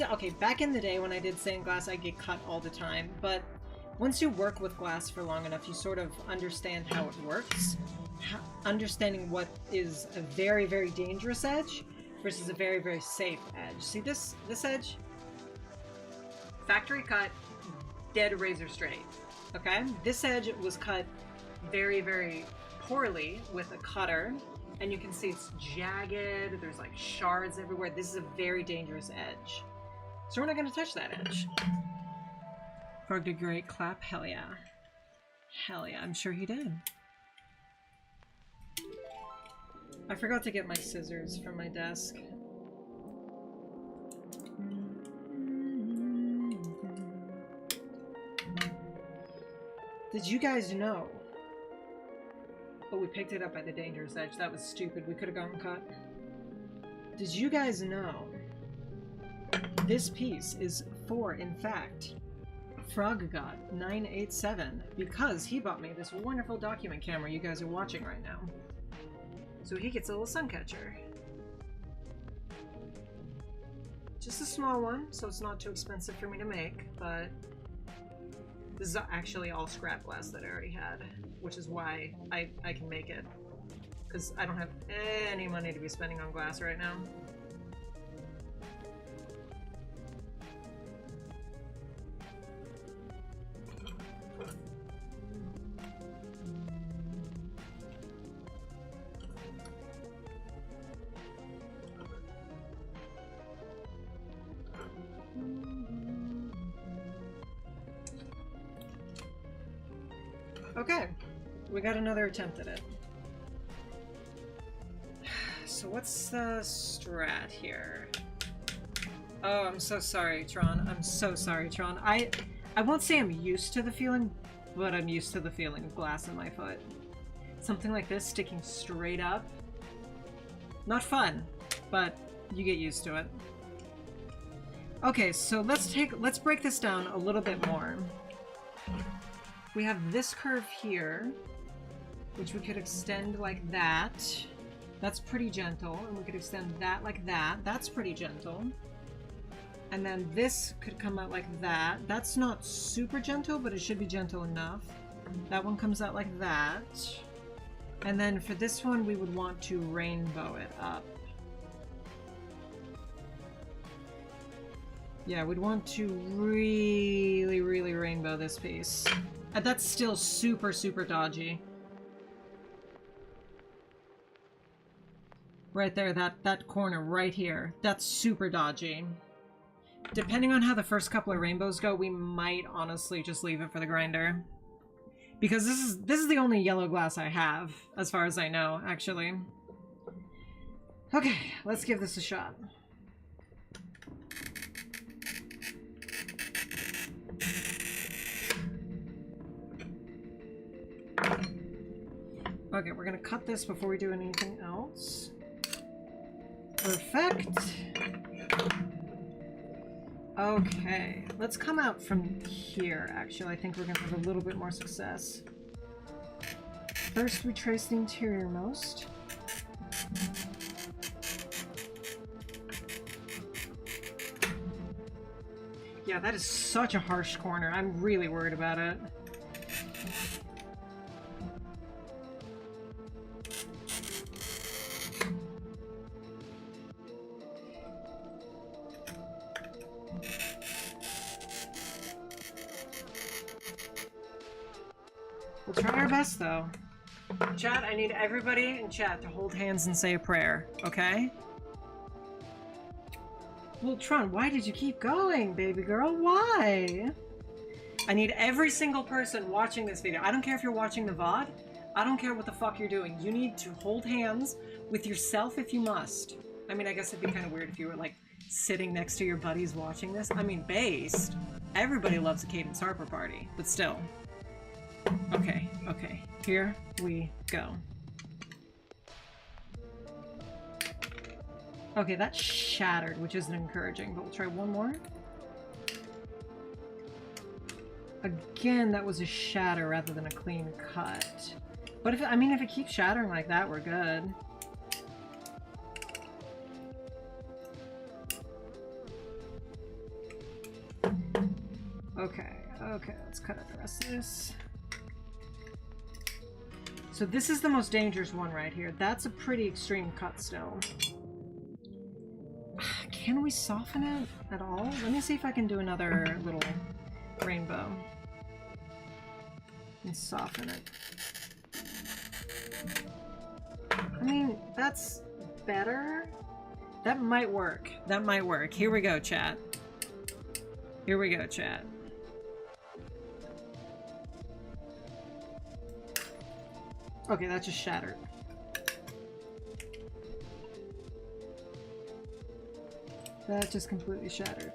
okay, back in the day when I did stained glass, I get cut all the time, but once you work with glass for long enough, you sort of understand how it works. Understanding what is a very dangerous edge versus a very safe edge. See this edge? Factory cut, dead razor straight. Okay? This edge was cut very poorly with a cutter. And you can see it's jagged, there's like shards everywhere. This is a very dangerous edge. So we're not gonna touch that edge. Frog did great, clap, hell yeah. Hell yeah, I'm sure he did. I forgot to get my scissors from my desk. Did you guys know? Oh, we picked it up at the dangerous edge. That was stupid. We could have gotten cut. Did you guys know this piece is for, in fact, Frog God 987 because he bought me this wonderful document camera you guys are watching right now. So he gets a little Suncatcher. Just a small one, so it's not too expensive for me to make, but this is actually all scrap glass that I already had, which is why I can make it. Because I don't have any money to be spending on glass right now. Okay, we got another attempt at it. So what's the strat here? Oh, I'm so sorry, Tron. I'm so sorry, Tron. I won't say I'm used to the feeling, but I'm used to the feeling of glass in my foot. Something like this sticking straight up. Not fun, but you get used to it. Okay, so let's break this down a little bit more. We have this curve here, which we could extend like that. That's pretty gentle, and we could extend that like that. That's pretty gentle. And then this could come out like that. That's not super gentle, but it should be gentle enough. That one comes out like that. And then for this one, we would want to rainbow it up. Yeah, we'd want to really, really rainbow this piece. And that's still super, super dodgy. Right there, that corner right here. That's super dodgy. Depending on how the first couple of rainbows go, we might honestly just leave it for the grinder. Because this is the only yellow glass I have, as far as I know, actually. Okay, let's give this a shot. Okay, we're gonna cut this before we do anything else. Perfect. Okay, let's come out from here, actually. I think we're gonna have a little bit more success. First, we trace the interiormost. Yeah, that is such a harsh corner. I'm really worried about it. We'll try our best, though. Chat, I need everybody in chat to hold hands and say a prayer, okay? Well, Tron, why did you keep going, baby girl? Why? I need every single person watching this video. I don't care if you're watching the VOD. I don't care what the fuck you're doing. You need to hold hands with yourself if you must. I mean, I guess it'd be kind of weird if you were, like, sitting next to your buddies watching this. I mean, based. Everybody loves a Cadence Harper party, but still. Okay, okay. Here we go. Okay, that shattered, which isn't encouraging, but we'll try one more. Again, that was a shatter rather than a clean cut. But if if it keeps shattering like that, we're good. Okay, okay, let's cut out the rest of this. So this is the most dangerous one right here. That's a pretty extreme cut still. Can we soften it at all? Let me see if I can do another little rainbow. And soften it. I mean, that's better. That might work. That might work. Here we go, chat. Here we go, chat. Okay, that just shattered. That just completely shattered.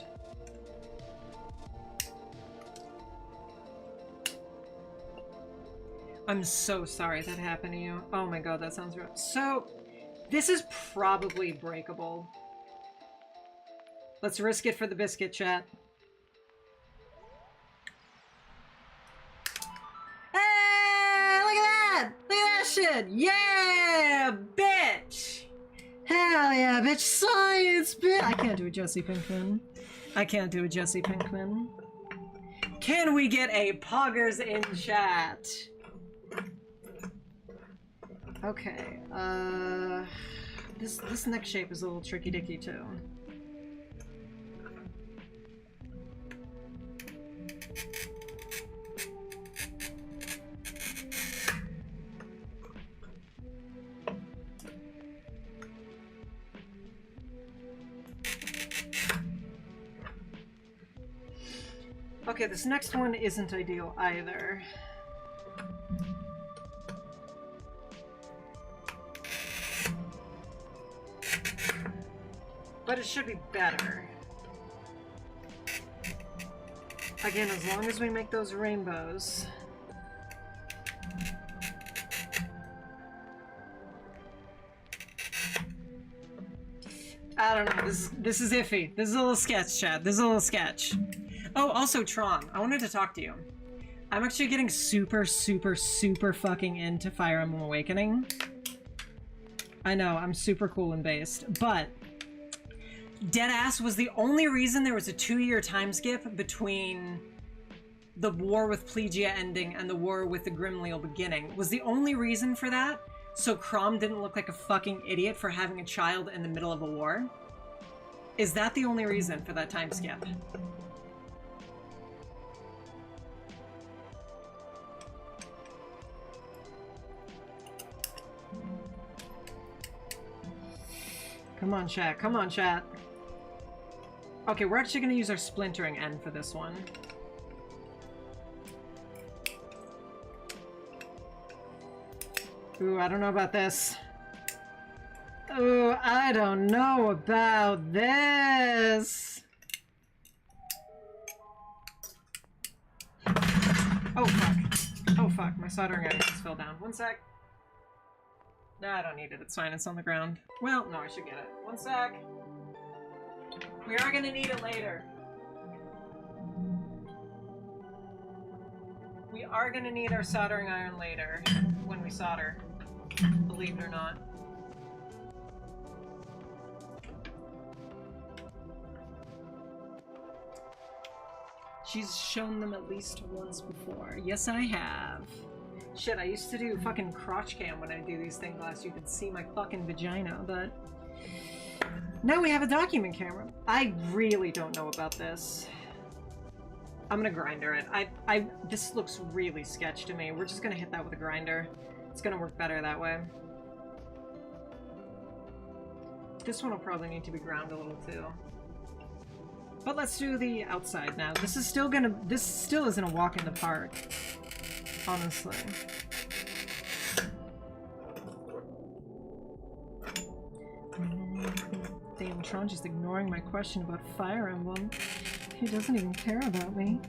I'm so sorry that happened to you. Oh my god, that sounds rough. So, this is probably breakable. Let's risk it for the biscuit, chat. Hey, look at that! Look at that shit! Yeah, bitch! Hell yeah, bitch! Science, bitch! I can't do a Jesse Pinkman. I can't do a Jesse Pinkman. Can we get a poggers in chat? Okay, this neck shape is a little tricky dicky too. Okay, this next one isn't ideal either. But it should be better. Again, as long as we make those rainbows. I don't know, this is iffy. This is a little sketch, chat. This is a little sketch. Oh, also, Tron, I wanted to talk to you. I'm actually getting super, super, super fucking into Fire Emblem Awakening. I know, I'm super cool and based, but deadass was the only reason there was a 2-year time skip between the war with Plegia ending and the war with the Grimleal beginning. Was the only reason for that so Chrom didn't look like a fucking idiot for having a child in the middle of a war? Is that the only reason for that time skip? Come on, chat. Come on, chat. Okay, we're actually going to use our splintering end for this one. Ooh, I don't know about this. Ooh, I don't know about this. Oh, fuck. Oh, fuck. My soldering iron just fell down. One sec. No, I don't need it. It's fine. It's on the ground. Well, no, I should get it. One sec. We are going to need it later. We are going to need our soldering iron later when we solder. Believe it or not. She's shown them at least once before. Yes, I have. Shit, I used to do fucking crotch cam when I do these things last. You could see my fucking vagina, but now we have a document camera. I really don't know about this. I'm gonna grinder it. This looks really sketch to me. We're just gonna hit that with a grinder. It's gonna work better that way. This one will probably need to be ground a little too. But let's do the outside now. This still isn't a walk in the park. Honestly. Damn, Tron just ignoring my question about Fire Emblem. He doesn't even care about me.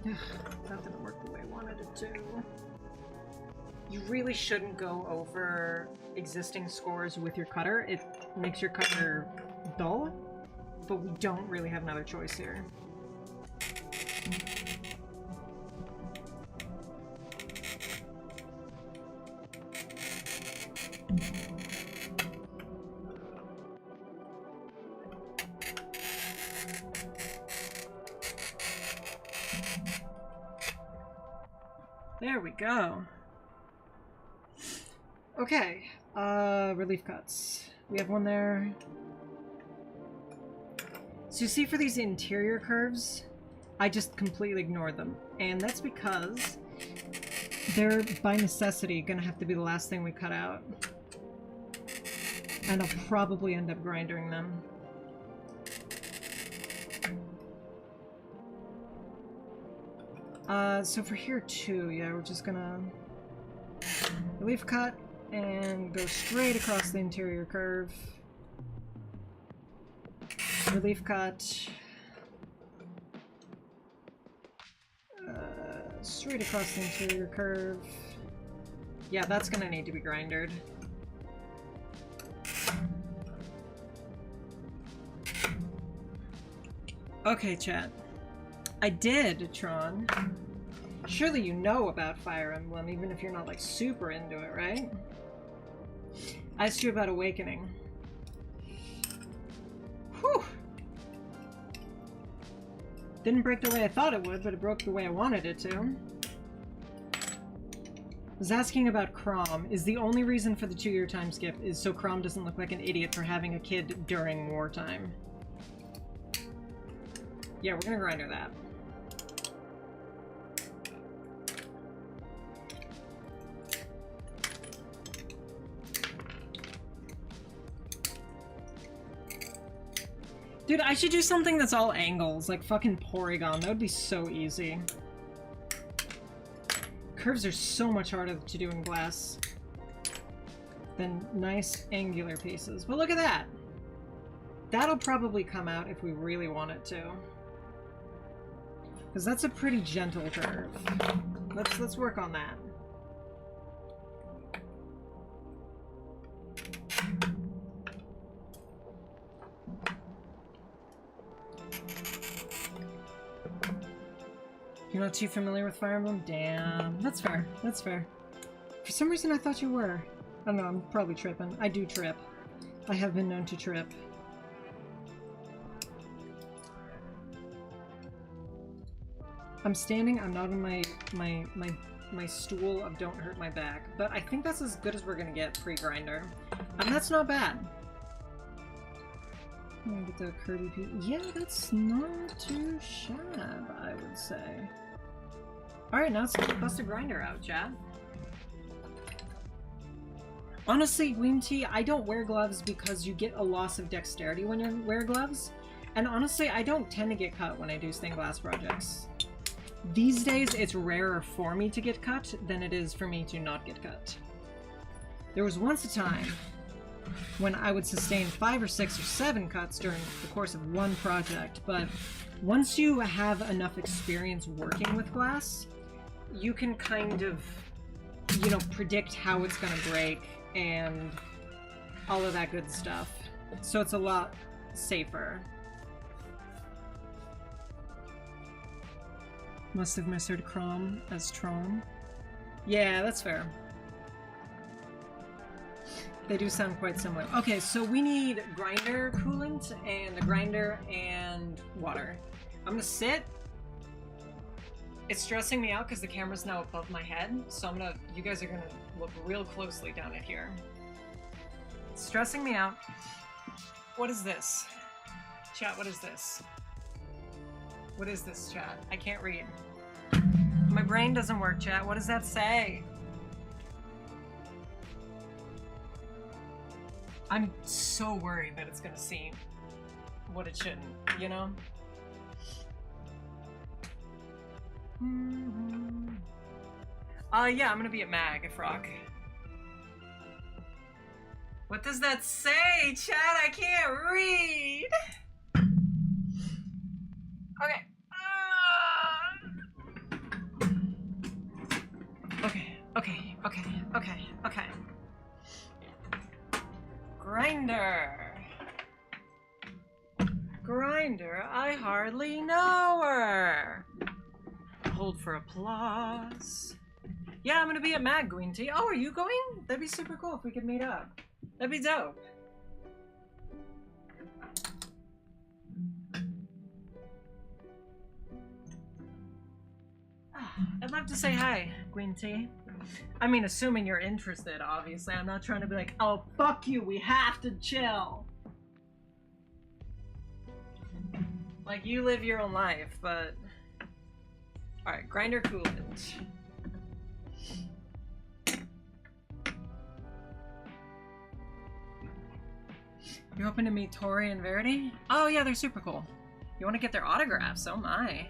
That didn't work the way I wanted it to. You really shouldn't go over existing scores with your cutter. It makes your cutter dull, but we don't really have another choice here. There we go. Okay, relief cuts. We have one there. So you see, for these interior curves, I just completely ignored them. And that's because they're, by necessity, gonna have to be the last thing we cut out. And I'll probably end up grinding them. So for here too, yeah, we're just gonna relief cut and go straight across the interior curve. Relief cut. Straight across the interior curve. Yeah, that's gonna need to be grindered. Okay, chat. I did, Tron. Surely you know about Fire Emblem, even if you're not, like, super into it, right? I asked you about Awakening. Whew! Didn't break the way I thought it would, but it broke the way I wanted it to. I was asking about Chrom. Is the only reason for the 2-year time skip is so Chrom doesn't look like an idiot for having a kid during wartime. Yeah, we're gonna grinder that. Dude, I should do something that's all angles, like fucking Porygon. That would be so easy. Curves are so much harder to do in glass than nice angular pieces. But look at that! That'll probably come out if we really want it to. Because that's a pretty gentle curve. Let's work on that. You're not too familiar with Fire Emblem? Damn. That's fair. That's fair. For some reason I thought you were. I don't know, I'm probably tripping. I do trip. I have been known to trip. I'm standing, I'm not on my stool of don't hurt my back, but I think that's as good as we're gonna get pre-grinder. And that's not bad. I'm gonna get the Kirby piece. Yeah, that's not too shabby, I would say. Alright, now let's bust a grinder out, chat. Honestly, Green Tea, I don't wear gloves because you get a loss of dexterity when you wear gloves. And honestly, I don't tend to get cut when I do stained glass projects. These days, it's rarer for me to get cut than it is for me to not get cut. There was once a time when I would sustain 5 or 6 or 7 cuts during the course of one project, but once you have enough experience working with glass, you can kind of, you know, predict how it's gonna break and all of that good stuff. So it's a lot safer. Must have misheard Chrome as Tron. Yeah, that's fair. They do sound quite similar. Okay, so we need grinder coolant and a grinder and water. I'm gonna sit. It's stressing me out because the camera's now above my head, so you guys are gonna look real closely down at here. It's stressing me out. What is this? Chat, what is this? What is this, chat? I can't read. My brain doesn't work, chat. What does that say? I'm so worried that it's gonna seem what it shouldn't, you know? Yeah, I'm gonna be at Mag, Frog. What does that say, chat? I can't read! Okay. Okay. Grinder, I hardly know her. Hold for applause. Yeah, I'm gonna be at Mag, Green Tea. Oh, are you going? That'd be super cool if we could meet up. That'd be dope. I'd love to say hi, Green Tea. I mean, assuming you're interested, obviously. I'm not trying to be like, oh, fuck you, we have to chill. Like, you live your own life, but... Alright, grinder coolant. You're hoping to meet Tori and Verity? Oh yeah, they're super cool. You want to get their autographs? Oh my.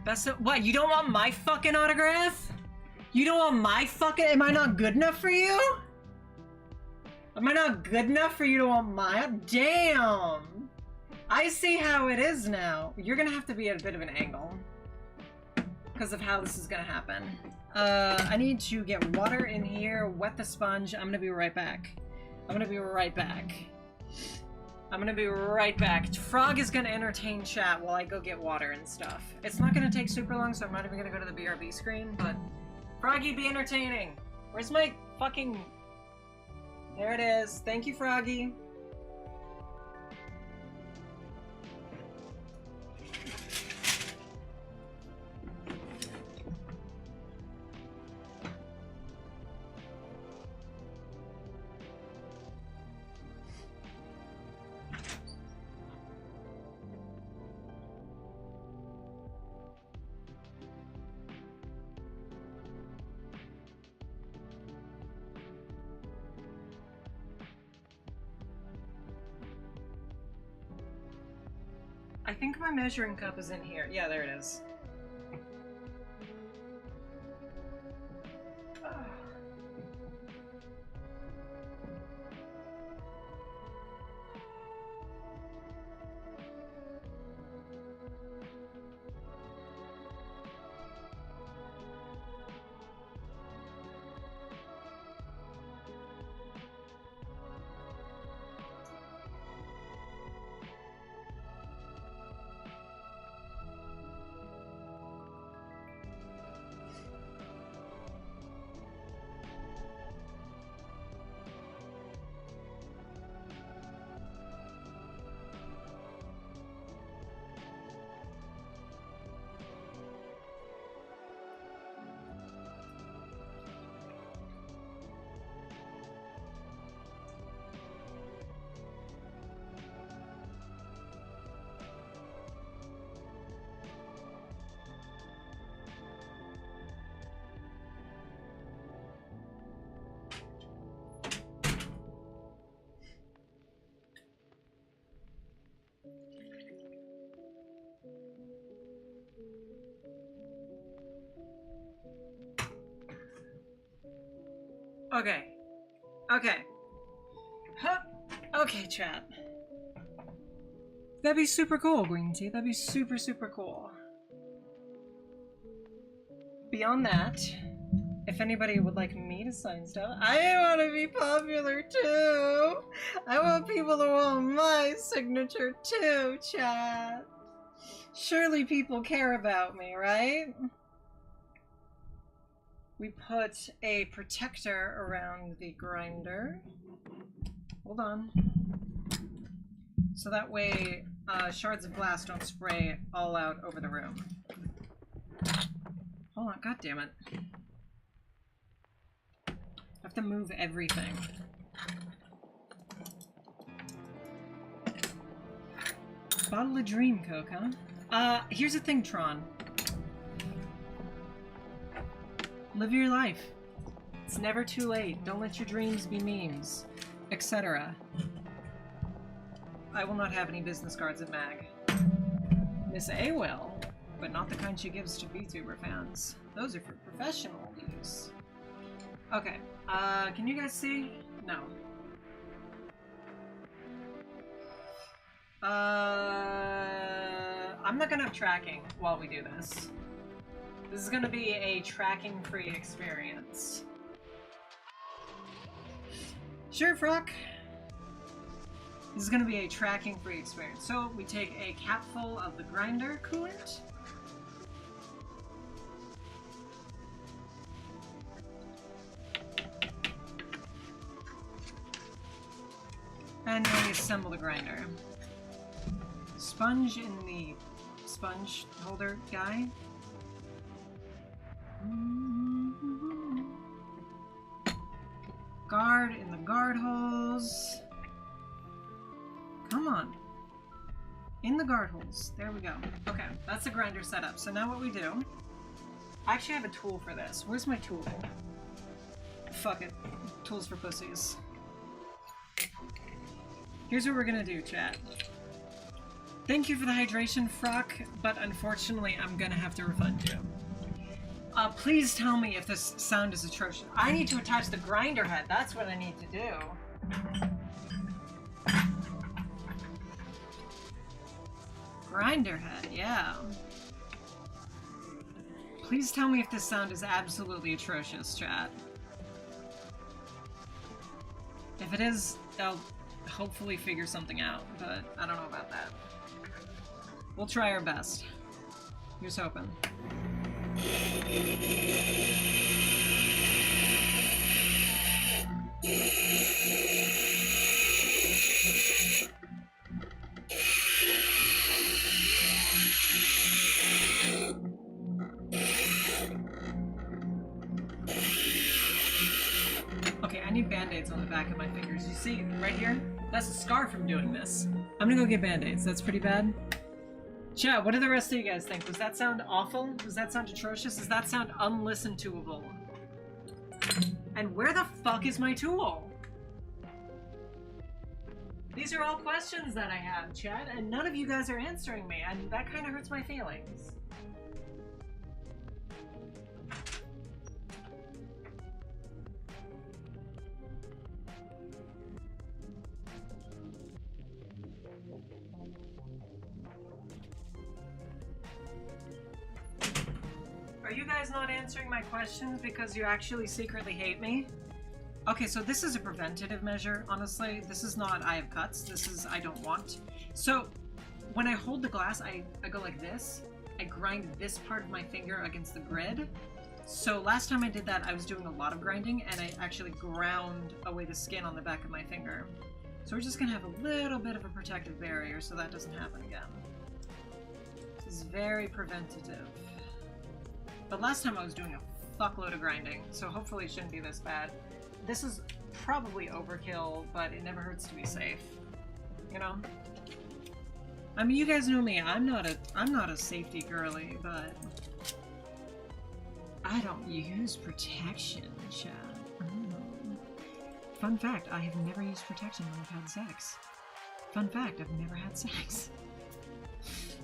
Best of, what, you don't want my fucking autograph? You don't want my fucking, am I not good enough for you? Am I not good enough for you to want my, damn. I see how it is now. You're gonna have to be at a bit of an angle because of how this is gonna happen. I need to get water in here, wet the sponge. I'm gonna be right back. I'm gonna be right back. Frog is gonna entertain chat while I go get water and stuff. It's not gonna take super long, so I'm not even gonna go to the BRB screen, but Froggy, be entertaining. Where's my fucking... There it is. Thank you, Froggy. I think my measuring cup is in here. Yeah, there it is. Okay. Okay. Huh. Okay, chat. That'd be super cool, Green Tea. That'd be super, super cool. Beyond that, if anybody would like me to sign stuff, I want to be popular too. I want people to want my signature too, chat. Surely people care about me, right? We put a protector around the grinder. Hold on. So that way shards of glass don't spray all out over the room. Hold on, god damn it. I have to move everything. Bottle of Dream Coke, huh? Here's the thing, Tron. Live your life. It's never too late. Don't let your dreams be memes, etc. I will not have any business cards at MAG. Miss A will, but not the kind she gives to VTuber fans. Those are for professional use. Okay, can you guys see? No. I'm not gonna have tracking while we do this. This is gonna be a tracking-free experience. Sure, Frock. This is gonna be a tracking-free experience. So we take a capful of the grinder coolant. And then we assemble the grinder. Sponge in the sponge holder guy. Guard in the guard holes. Come on. In the guard holes. There we go. Okay, that's the grinder setup. So now what we do... I actually have a tool for this. Where's my tool? Fuck it. Tools for pussies. Here's what we're gonna do, chat. Thank you for the hydration, Frock, but unfortunately I'm gonna have to refund you. Please tell me if this sound is atrocious. I need to attach the grinder head. That's what I need to do. Grinder head, yeah. Please tell me if this sound is absolutely atrocious, chat. If it is, I'll hopefully figure something out, but I don't know about that. We'll try our best. Here's hoping. Okay, I need band-aids on the back of my fingers. You see, right here? That's a scar from doing this. I'm gonna go get band-aids. That's pretty bad. Chat, what do the rest of you guys think? Was that sound awful? Does that sound atrocious? Does that sound unlisten-toable? And where the fuck is my tool? These are all questions that I have, chat, and none of you guys are answering me, and that kind of hurts my feelings. Are you guys not answering my questions because you actually secretly hate me? Okay, so this is a preventative measure, honestly. This is not I have cuts, this is I don't want. So, when I hold the glass, I go like this. I grind this part of my finger against the grid. So last time I did that, I was doing a lot of grinding, and I actually ground away the skin on the back of my finger. So we're just gonna have a little bit of a protective barrier so that doesn't happen again. This is very preventative. But last time I was doing a fuckload of grinding, so hopefully it shouldn't be this bad. This is probably overkill, but it never hurts to be safe. You know? I mean, you guys know me. I'm not a safety girly, but I don't use protection, chat. Fun fact, I have never used protection when I've had sex. Fun fact, I've never had sex.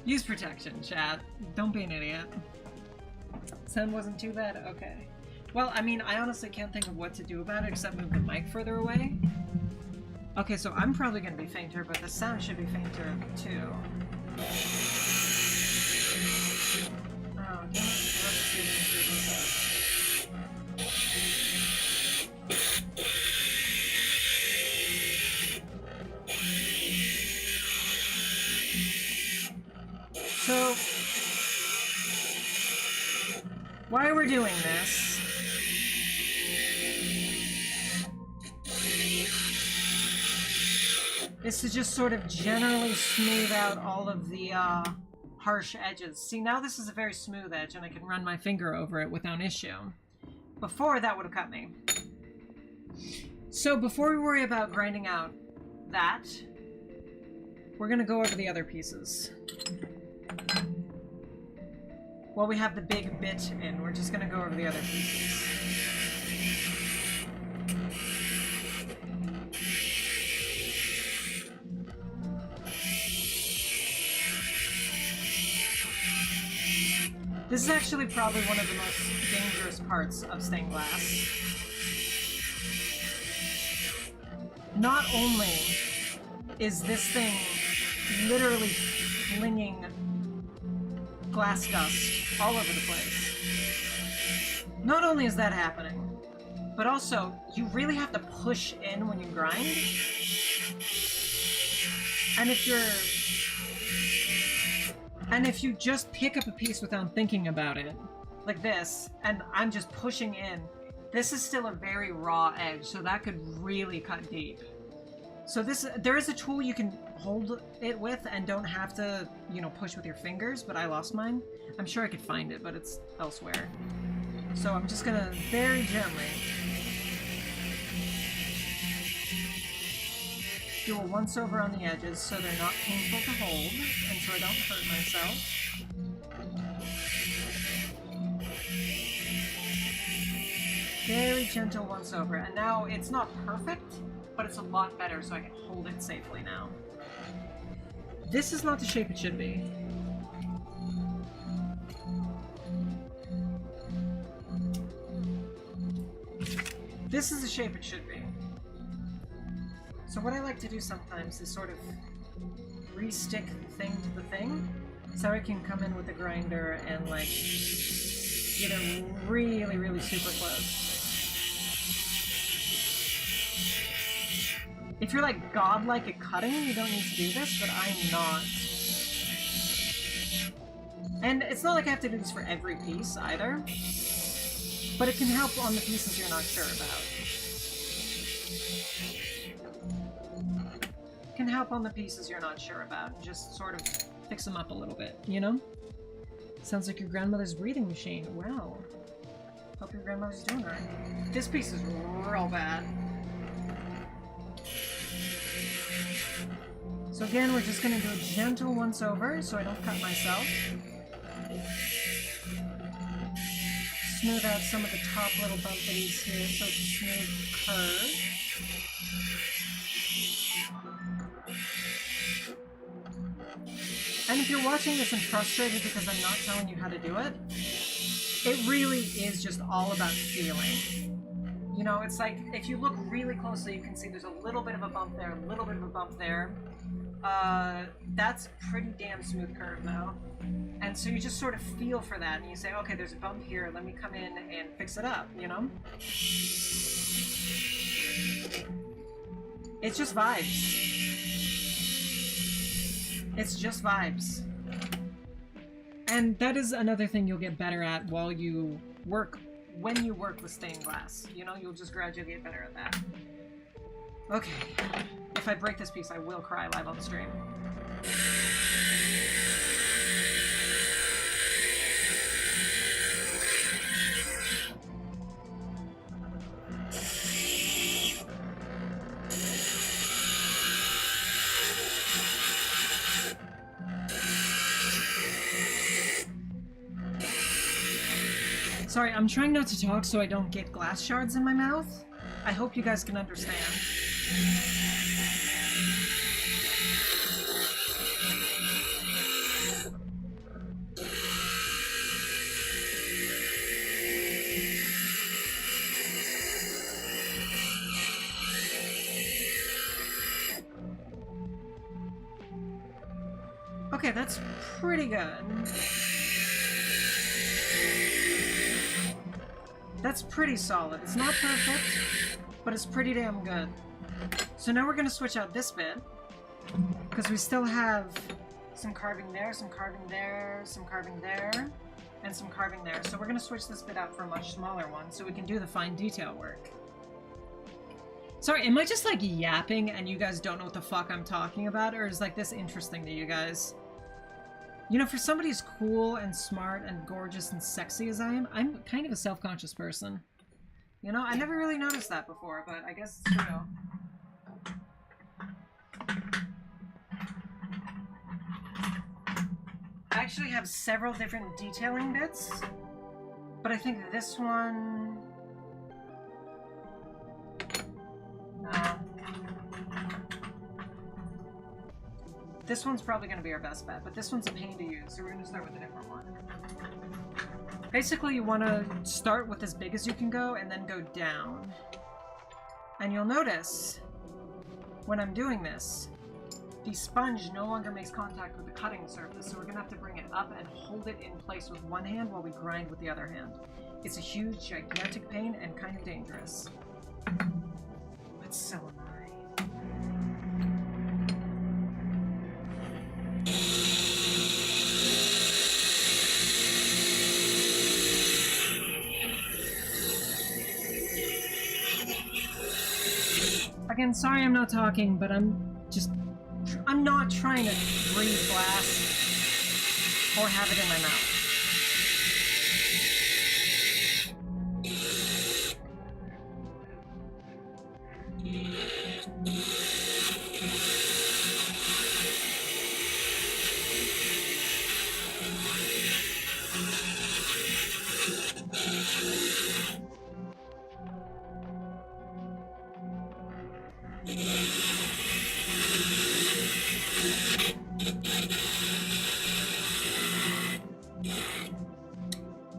Use protection, chat. Don't be an idiot. Sound wasn't too bad? Okay. Well, I mean, I honestly can't think of what to do about it except move the mic further away. Okay, so I'm probably going to be fainter, but the sound should be fainter too. Oh, damn it. So, why we're doing this is to just sort of generally smooth out all of the harsh edges. See, now this is a very smooth edge and I can run my finger over it without issue. Before, that would have cut me. So before we worry about grinding out that, we're going to go over the other pieces. While we have the big bit in, we're just going to go over the other pieces. This is actually probably one of the most dangerous parts of stained glass. Not only is this thing literally flinging glass dust all over the place. Not only is that happening, but also you really have to push in when you grind. And if you just pick up a piece without thinking about it, like this, and I'm just pushing in, this is still a very raw edge, so that could really cut deep. So there is a tool you can hold it with and don't have to, you know, push with your fingers, but I lost mine. I'm sure I could find it, but it's elsewhere. So I'm just gonna very gently do a once-over on the edges so they're not painful to hold, and so I don't hurt myself. Very gentle once-over, and now it's not perfect, but it's a lot better, so I can hold it safely now. This is not the shape it should be. This is the shape it should be. So what I like to do sometimes is sort of re-stick the thing to the thing, so I can come in with the grinder and like get it really, really super close. If you're like godlike at cutting, you don't need to do this, but I'm not. And it's not like I have to do this for every piece either, but it can help on the pieces you're not sure about. It can help on the pieces you're not sure about, just sort of fix them up a little bit, you know? Sounds like your grandmother's breathing machine. Wow. Hope your grandmother's doing right. This piece is real bad. So again, we're just going to do a gentle once-over so I don't cut myself. Smooth out some of the top little bumpies here so it's a smooth curve. And if you're watching this and frustrated because I'm not telling you how to do it, it really is just all about feeling. You know, it's like, if you look really closely, you can see there's a little bit of a bump there, a little bit of a bump there. That's a pretty damn smooth curve now. And so you just sort of feel for that, and you say, okay, there's a bump here, let me come in and fix it up, you know? It's just vibes. It's just vibes. And that is another thing you'll get better at while you work, when you work with stained glass. You know, you'll just gradually get better at that. Okay. If I break this piece, I will cry live on the stream. Sorry, I'm trying not to talk so I don't get glass shards in my mouth. I hope you guys can understand. Okay, that's pretty good. That's pretty solid. It's not perfect, but it's pretty damn good. So now we're going to switch out this bit, because we still have some carving there, some carving there, some carving there, and some carving there. So we're going to switch this bit out for a much smaller one so we can do the fine detail work. Sorry, am I just like yapping and you guys don't know what the fuck I'm talking about, or is like this interesting to you guys? You know, for somebody as cool and smart and gorgeous and sexy as I am, I'm kind of a self-conscious person. You know, I never really noticed that before, but I guess it's true. I actually have several different detailing bits, but I think this one... This one's probably going to be our best bet, but this one's a pain to use, so we're going to start with a different one. Basically, you want to start with as big as you can go, and then go down. And you'll notice, when I'm doing this, the sponge no longer makes contact with the cutting surface, so we're going to have to bring it up and hold it in place with one hand while we grind with the other hand. It's a huge, gigantic pain and kind of dangerous. But so am I. Again, sorry I'm not talking, but I'm not trying to breathe glass or have it in my mouth.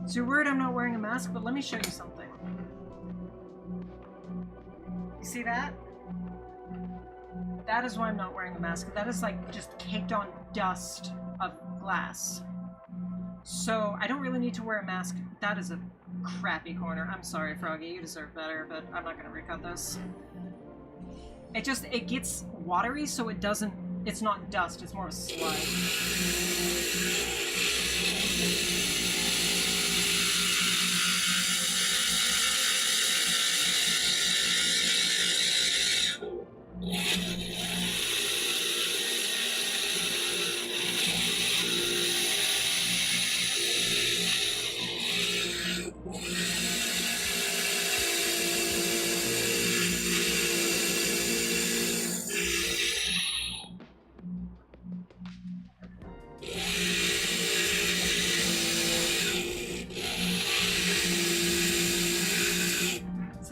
So you're worried I'm not wearing a mask, but let me show you something. You see that? That is why I'm not wearing a mask. That is like just caked on dust of glass. So I don't really need to wear a mask. That is a crappy corner. I'm sorry, Froggy. You deserve better, but I'm not gonna recut this. It gets watery, so it's not dust, it's more of a sludge.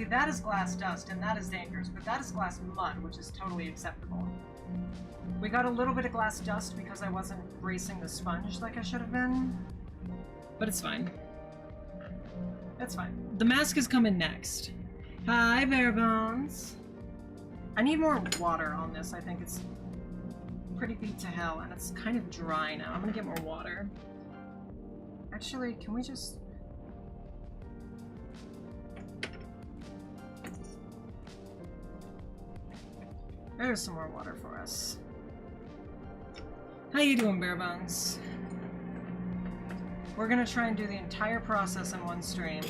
That is glass dust, and that is dangerous, but that is glass mud, which is totally acceptable. We got a little bit of glass dust because I wasn't bracing the sponge like I should have been, but it's fine. It's fine. The mask is coming next. Hi, Bare Bones. I need more water on this. I think it's pretty beat to hell, and it's kind of dry now. I'm gonna get more water. Actually, can we just... There's some more water for us. How you doing, Bare Bones? We're gonna try and do the entire process in one stream.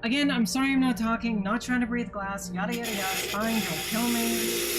Again, I'm sorry I'm not talking, not trying to breathe glass, yada yada yada, fine, don't kill me.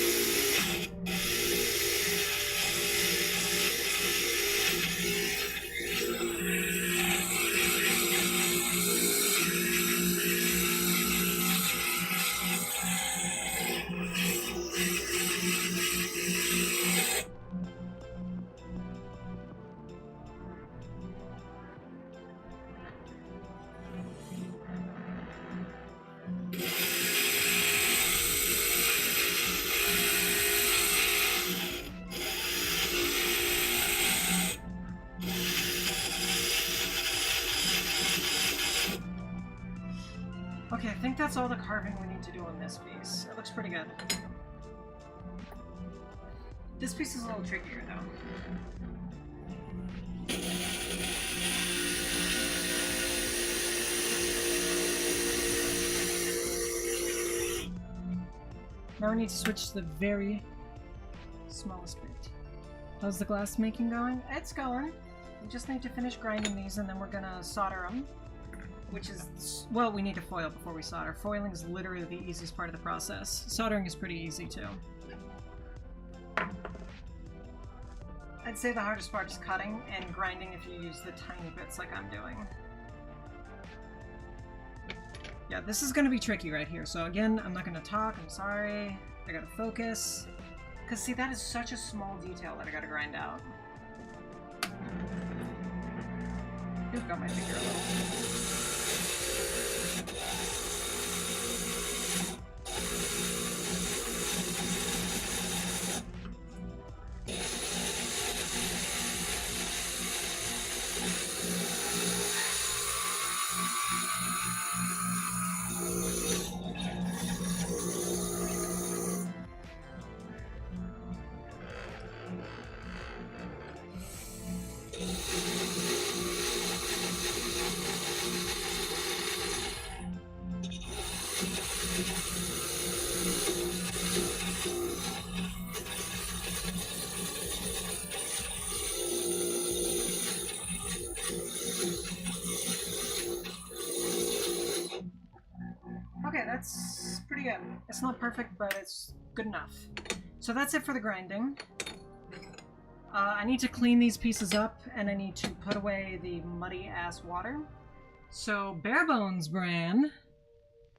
Okay, I think that's all the carving we need to do on this piece. It looks pretty good. This piece is a little trickier, though. Now we need to switch to the very smallest bit. How's the glass making going? It's going. We just need to finish grinding these and then we're gonna solder them. Which is, well, we need to foil before we solder. Foiling is literally the easiest part of the process. Soldering is pretty easy too. I'd say the hardest part is cutting and grinding if you use the tiny bits like I'm doing. Yeah, this is gonna be tricky right here. So again, I'm not gonna talk, I'm sorry. I gotta focus. Cause see, that is such a small detail that I gotta grind out. Just got my finger a little. Okay, that's pretty good. It's not perfect, but it's good enough. So that's it for the grinding. I need to clean these pieces up, and I need to put away the muddy-ass water. So Barebones Bran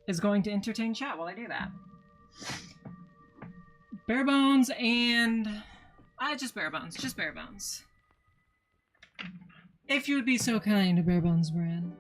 is going to entertain chat while I do that. Barebones and... just Barebones. Just Barebones. If you would be so kind, Barebones Bran.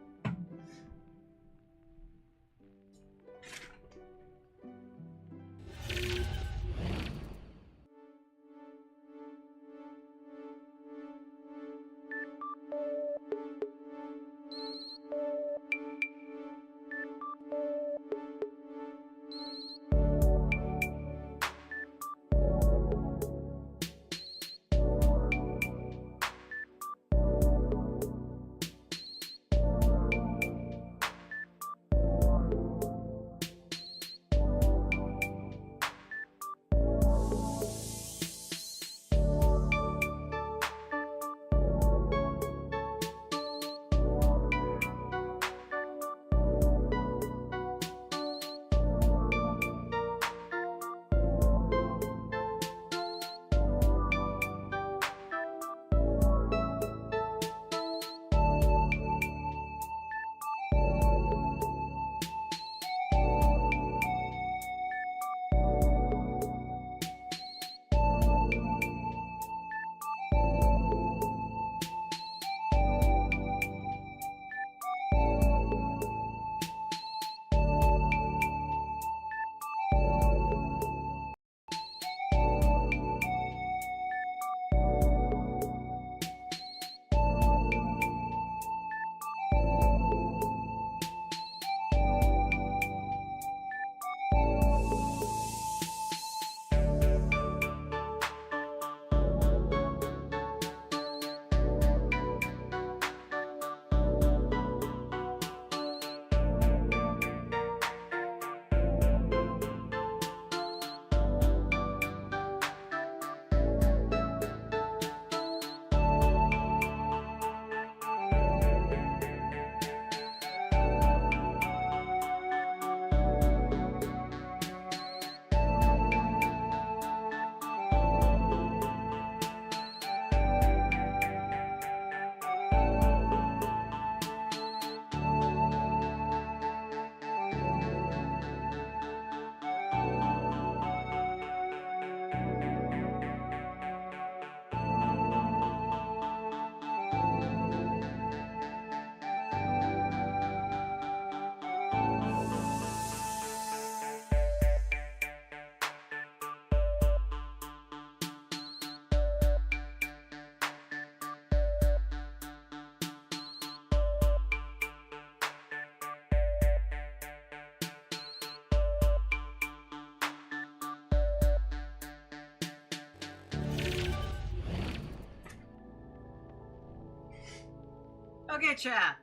Okay, chat.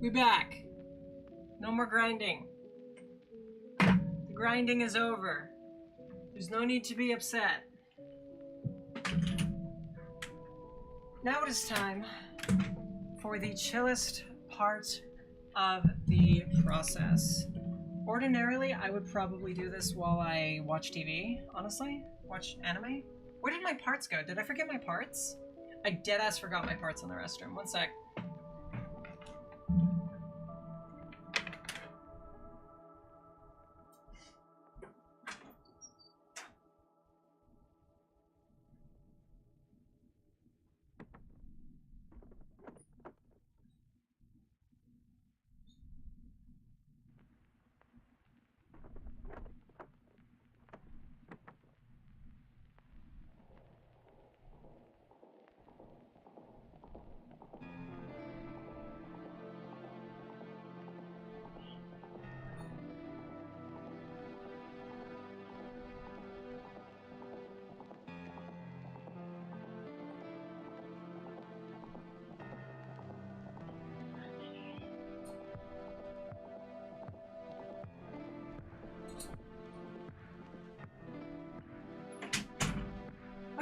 We back. No more grinding. The grinding is over. There's no need to be upset. Now it is time for the chillest part of the process. Ordinarily, I would probably do this while I watch TV, honestly. Watch anime. Where did my parts go? Did I forget my parts? I deadass forgot my parts in the restroom. One sec.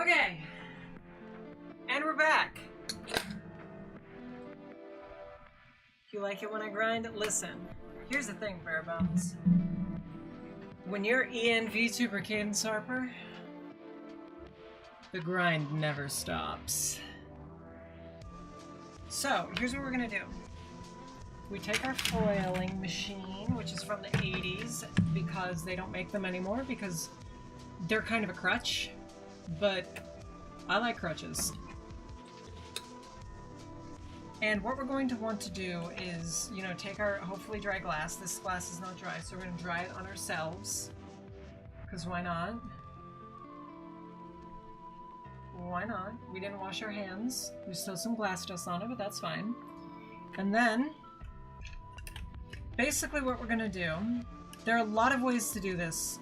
Okay, and we're back. You like it when I grind? Listen, here's the thing, bare bones. When you're Vtuber Cadence Harper, the grind never stops. So, here's what we're gonna do. We take our foiling machine, which is from the 80s, because they don't make them anymore, because they're kind of a crutch. But I like crutches. And what we're going to want to do is, you know, take our hopefully dry glass. This glass is not dry, so we're going to dry it on ourselves. Because why not? Why not? We didn't wash our hands. There's still some glass dust on it, but that's fine. And then, basically what we're going to do, there are a lot of ways to do this,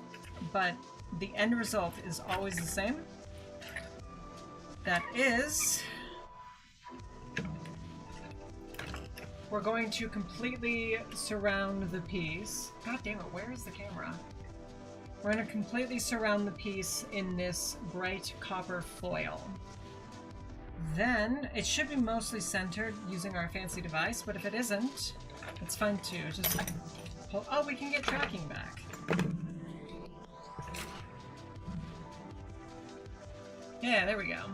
but the end result is always the same. That is, we're going to completely surround the piece. God damn it, where is the camera? We're going to completely surround the piece in this bright copper foil. Then, it should be mostly centered using our fancy device, but if it isn't, it's fine too. Just pull. Oh, we can get tracking back. Yeah, there we go.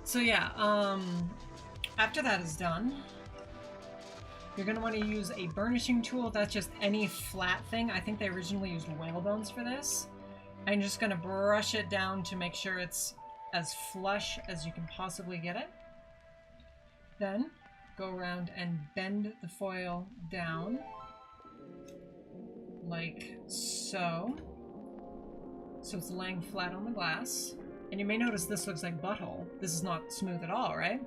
So yeah, after that is done, you're going to want to use a burnishing tool. That's just any flat thing. I think they originally used whale bones for this. I'm just going to brush it down to make sure it's as flush as you can possibly get it. Then, go around and bend the foil down, like so. So it's laying flat on the glass. And you may notice this looks like butthole. This is not smooth at all, right?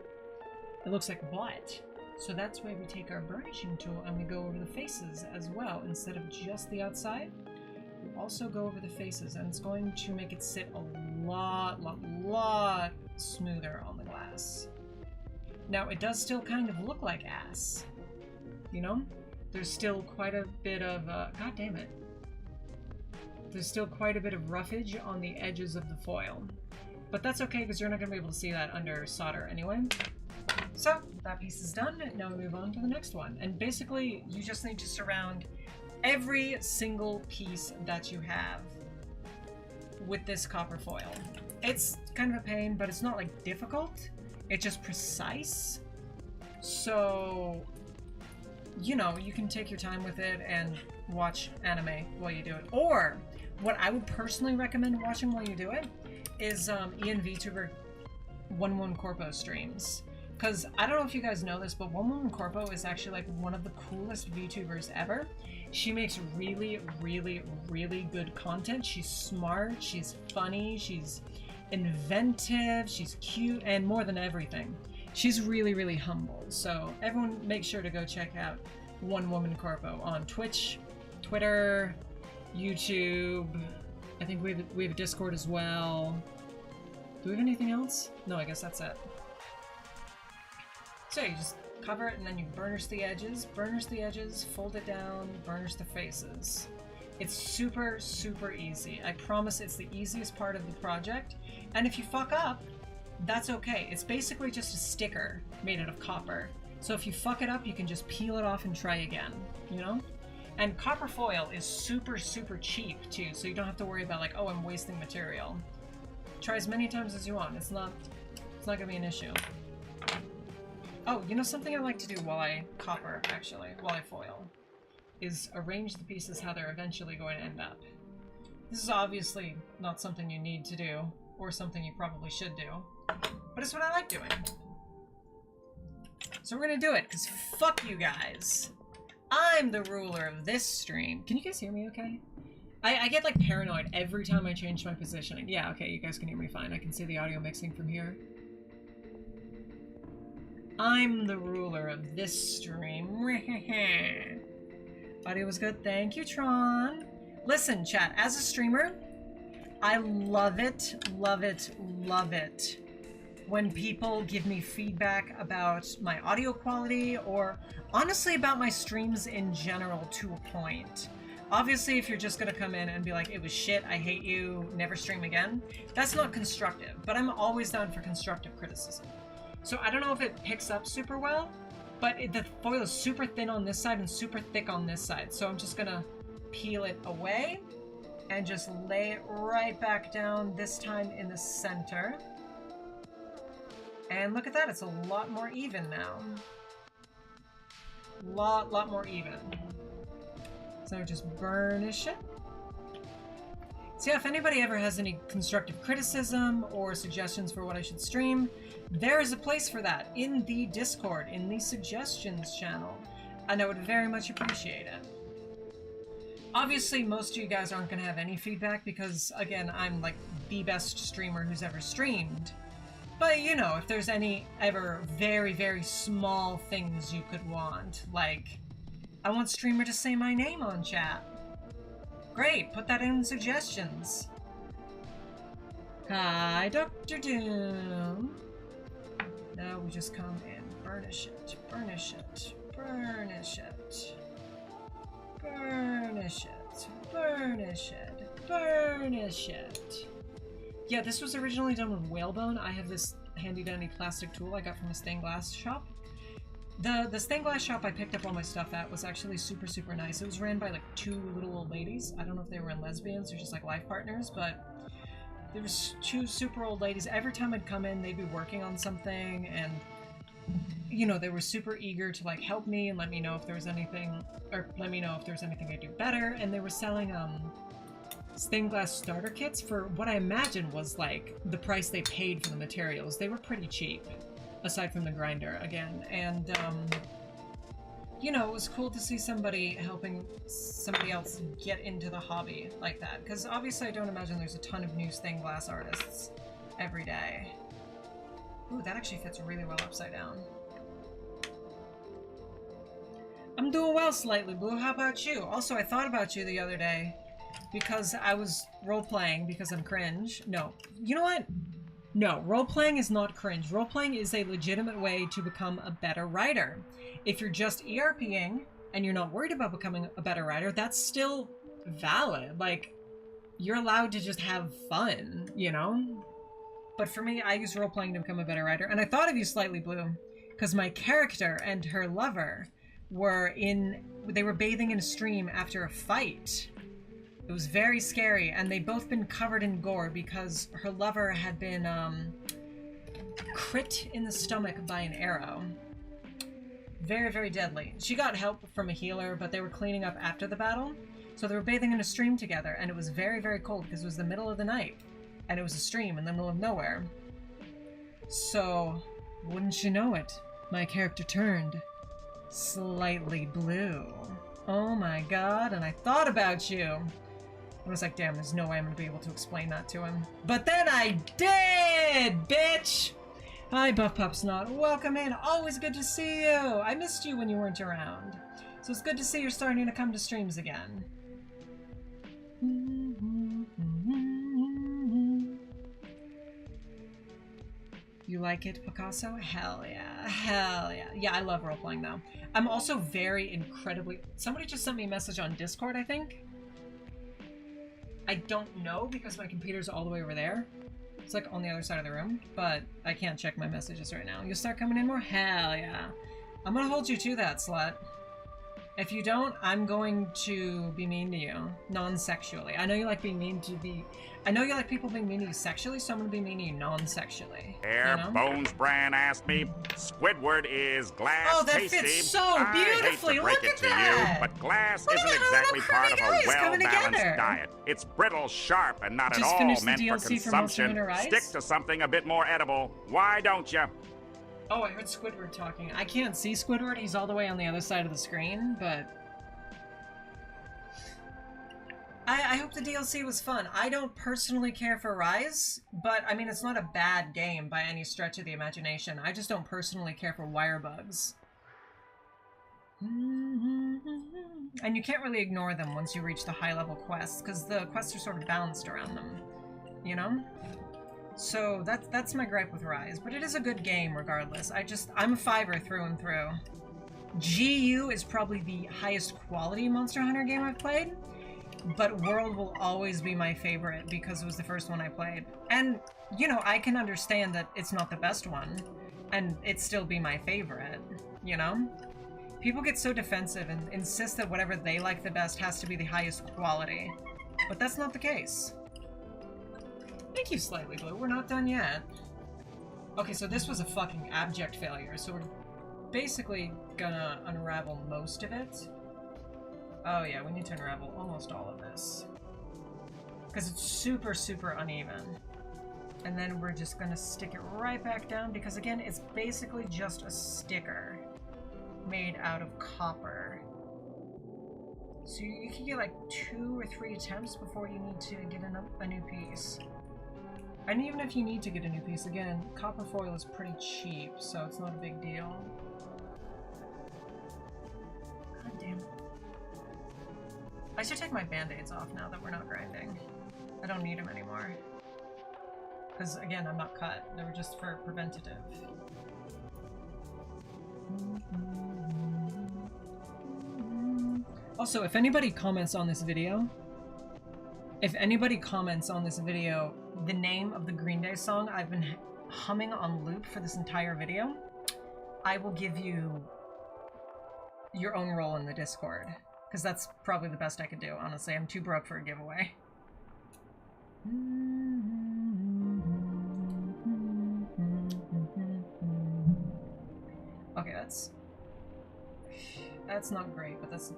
It looks like butt. So that's why we take our burnishing tool and we go over the faces as well. Instead of just the outside, we also go over the faces, and it's going to make it sit a lot smoother on the glass. Now, it does still kind of look like ass. You know? There's still quite a bit of, god damn it. There's still quite a bit of roughage on the edges of the foil. But that's okay, because you're not going to be able to see that under solder anyway. So, that piece is done. Now we move on to the next one. And basically, you just need to surround every single piece that you have with this copper foil. It's kind of a pain, but it's not like difficult. It's just precise. So, you know, you can take your time with it and watch anime while you do it. Or, what I would personally recommend watching while you do it is Vtuber OneWomanCorpo streams. Because I don't know if you guys know this, but OneWomanCorpo is actually like one of the coolest VTubers ever. She makes really good content. She's smart, she's funny, she's inventive, she's cute, and more than everything, she's really humble. So everyone make sure to go check out OneWomanCorpo on Twitch, Twitter, YouTube. I think we have a Discord as well. Do we have anything else? No, I guess that's it. So you just cover it and then you burnish the edges, fold it down, burnish the faces. It's super, super easy. I promise it's the easiest part of the project. And if you fuck up, that's okay. It's basically just a sticker made out of copper. So if you fuck it up, you can just peel it off and try again, you know? And copper foil is super, super cheap too, so you don't have to worry about like, oh, I'm wasting material. Try as many times as you want. It's not gonna be an issue. Oh, you know something I like to do while I copper, actually, while I foil, is arrange the pieces how they're eventually going to end up. This is obviously not something you need to do, or something you probably should do, but it's what I like doing. So we're gonna do it, because fuck you guys. I'm the ruler of this stream. Can you guys hear me okay? I get like paranoid every time I change my positioning. Yeah, okay, you guys can hear me fine. I can see the audio mixing from here. I'm the ruler of this stream. Audio was good. Thank you, Tron. Listen, chat, as a streamer, I love it, love it, love it when people give me feedback about my audio quality or honestly about my streams in general to a point. Obviously, if you're just gonna come in and be like, it was shit, I hate you, never stream again, that's not constructive, but I'm always down for constructive criticism. So I don't know if it picks up super well, but the foil is super thin on this side and super thick on this side. So I'm just gonna peel it away and just lay it right back down, this time in the center. And look at that, it's a lot more even now. Lot more even. So just burnish it. So yeah, if anybody ever has any constructive criticism or suggestions for what I should stream, there is a place for that in the Discord, in the suggestions channel, and I would very much appreciate it. Obviously, most of you guys aren't going to have any feedback because, again, I'm like the best streamer who's ever streamed. But, you know, if there's any ever very, very small things you could want, like, I want streamer to say my name on chat. Great, put that in suggestions. Hi, Dr. Doom. Now we just come and burnish it, burnish it, burnish it, burnish it, burnish it, burnish it. Yeah, this was originally done with whalebone. I have this handy-dandy plastic tool I got from a stained glass shop. The stained glass shop I picked up all my stuff at was actually super, super nice. It was ran by like two little old ladies. I don't know if they were lesbians or just like life partners, but there was two super old ladies. Every time I'd come in, they'd be working on something, and you know, they were super eager to like help me and let me know if there was anything, or let me know if there was anything I could do better. And they were selling stained glass starter kits for what I imagine was like the price they paid for the materials. They were pretty cheap, aside from the grinder again. And you know, it was cool to see somebody helping somebody else get into the hobby like that, because obviously I don't imagine there's a ton of new stained glass artists every day. Ooh, that actually fits really well upside down. I'm doing well, Slightly Blue. How about you? Also, I thought about you the other day because I was role-playing because I'm cringe. No, you know what? No, role-playing is not cringe. Role-playing is a legitimate way to become a better writer. If you're just ERPing and you're not worried about becoming a better writer, that's still valid. Like, you're allowed to just have fun, you know? But for me, I use role-playing to become a better writer. And I thought of you, Slightly Blue, because my character and her lover they were bathing in a stream after a fight. It was very scary, and they'd both been covered in gore because her lover had been crit in the stomach by an arrow. Very, very deadly. She got help from a healer, but they were cleaning up after the battle. So they were bathing in a stream together, and it was very, very cold because it was the middle of the night. And it was a stream in the middle of nowhere. So, wouldn't you know it, my character turned slightly blue. Oh my god, and I thought about you. I was like, damn, there's no way I'm going to be able to explain that to him. But then I did, bitch! Hi, Buff Pup Snot. Welcome in. Always good to see you. I missed you when you weren't around. So it's good to see you're starting to come to streams again. You like it, Picasso? Hell yeah. Hell yeah. Yeah, I love role-playing, though. I'm also very incredibly... Somebody just sent me a message on Discord, I think? I don't know, because my computer's all the way over there. It's, like, on the other side of the room, but I can't check my messages right now. You'll start coming in more? Hell yeah. I'm gonna hold you to that, slut. If you don't, I'm going to be mean to you. Non-sexually. I know you like being mean to be... I know you like people being mean to you sexually, so I'm gonna be mean to you non-sexually. Bones Bran asked me, Squidward is glass Oh, that tasty. fits so beautifully. I hate to break Look it at to that. you, but glass Look at isn't that, our exactly little part of curvy a guys coming well-balanced together. diet. It's brittle, sharp, and not Just at all finished the meant for DLC for Monster consumption. Hunter Rise? Stick to something a bit more edible. Why don't you? Oh, I heard Squidward talking. I can't see Squidward. He's all the way on the other side of the screen, but... I hope the DLC was fun. I don't personally care for Rise, but, I mean, it's not a bad game by any stretch of the imagination. I just don't personally care for wire bugs. And you can't really ignore them once you reach the high-level quests, because the quests are sort of balanced around them, you know? So that's my gripe with Rise, but it is a good game regardless. I'm a 5er through and through. GU is probably the highest quality Monster Hunter game I've played, but World will always be my favorite because it was the first one I played. And, you know, I can understand that it's not the best one, and it still be my favorite, you know? People get so defensive and insist that whatever they like the best has to be the highest quality, but that's not the case. Thank you, Slightly Blue. We're not done yet. Okay, so this was a fucking abject failure, so we're basically gonna unravel most of it. Oh yeah, we need to unravel almost all of this. Because it's super, super uneven. And then we're just gonna stick it right back down, because again, it's basically just a sticker made out of copper. So you can get like 2 or 3 attempts before you need to get a new piece. And even if you need to get a new piece, again, copper foil is pretty cheap, so it's not a big deal. God damn it. I should take my band-aids off now that we're not grinding. I don't need them anymore. Because, again, I'm not cut. They were just for preventative. Also, if anybody comments on this video, the name of the Green Day song I've been humming on loop for this entire video, I will give you your own role in the Discord. Because that's probably the best I could do, honestly. I'm too broke for a giveaway. Okay, that's not great, but that's...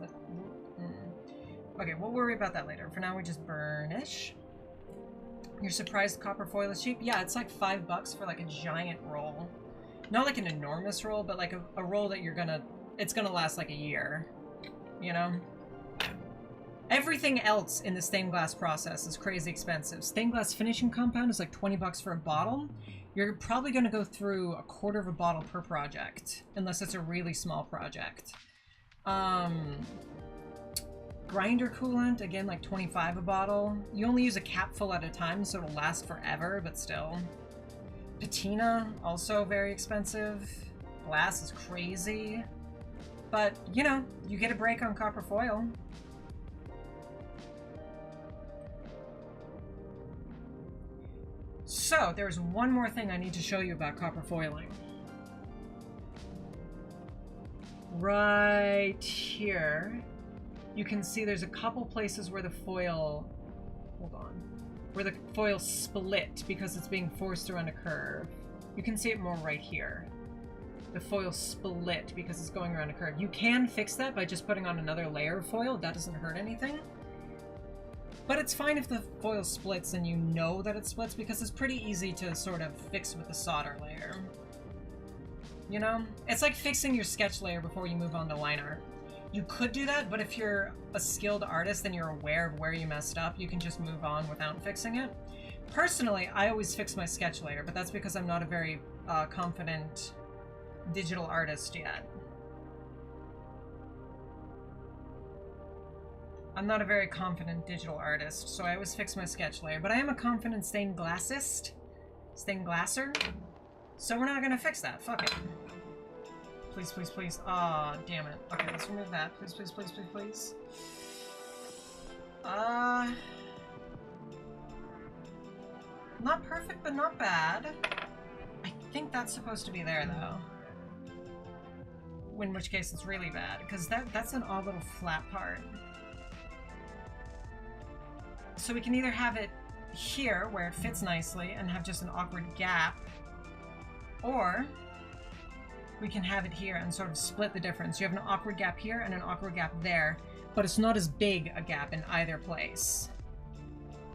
Okay, we'll worry about that later. For now, we just burnish. You're surprised copper foil is cheap? Yeah, it's like $5 for like a giant roll. Not like an enormous roll, but like a roll that it's gonna last like a year. You know? Everything else in the stained glass process is crazy expensive. Stained glass finishing compound is like $20 for a bottle. You're probably going to go through a quarter of a bottle per project, unless it's a really small project. Grinder coolant, again, like $25 a bottle. You only use a capful at a time, so it'll last forever, but still. Patina, also very expensive. Glass is crazy. But, you know, you get a break on copper foil. So, there's one more thing I need to show you about copper foiling. Right here, you can see there's a couple places where the foil... Hold on. Where the foil split because it's being forced around a curve. You can see it more right here. The foil split because it's going around a curve. You can fix that by just putting on another layer of foil. That doesn't hurt anything. But it's fine if the foil splits and you know that it splits, because it's pretty easy to sort of fix with the solder layer. You know? It's like fixing your sketch layer before you move on to line art. You could do that, but if you're a skilled artist and you're aware of where you messed up, you can just move on without fixing it. Personally, I always fix my sketch layer, but that's because I'm not a very confident digital artist yet. I'm not a very confident digital artist, so I always fix my sketch layer, but I am a confident stained glassist. Stained glasser. So we're not gonna fix that. Fuck it. Please, please, please. Aw, damn it. Okay, let's remove that. Please, please, please, please, please. Not perfect, but not bad. I think that's supposed to be there, though. In which case it's really bad, because that's an odd little flat part. So we can either have it here, where it fits nicely, and have just an awkward gap, or we can have it here and sort of split the difference. You have an awkward gap here and an awkward gap there, but it's not as big a gap in either place.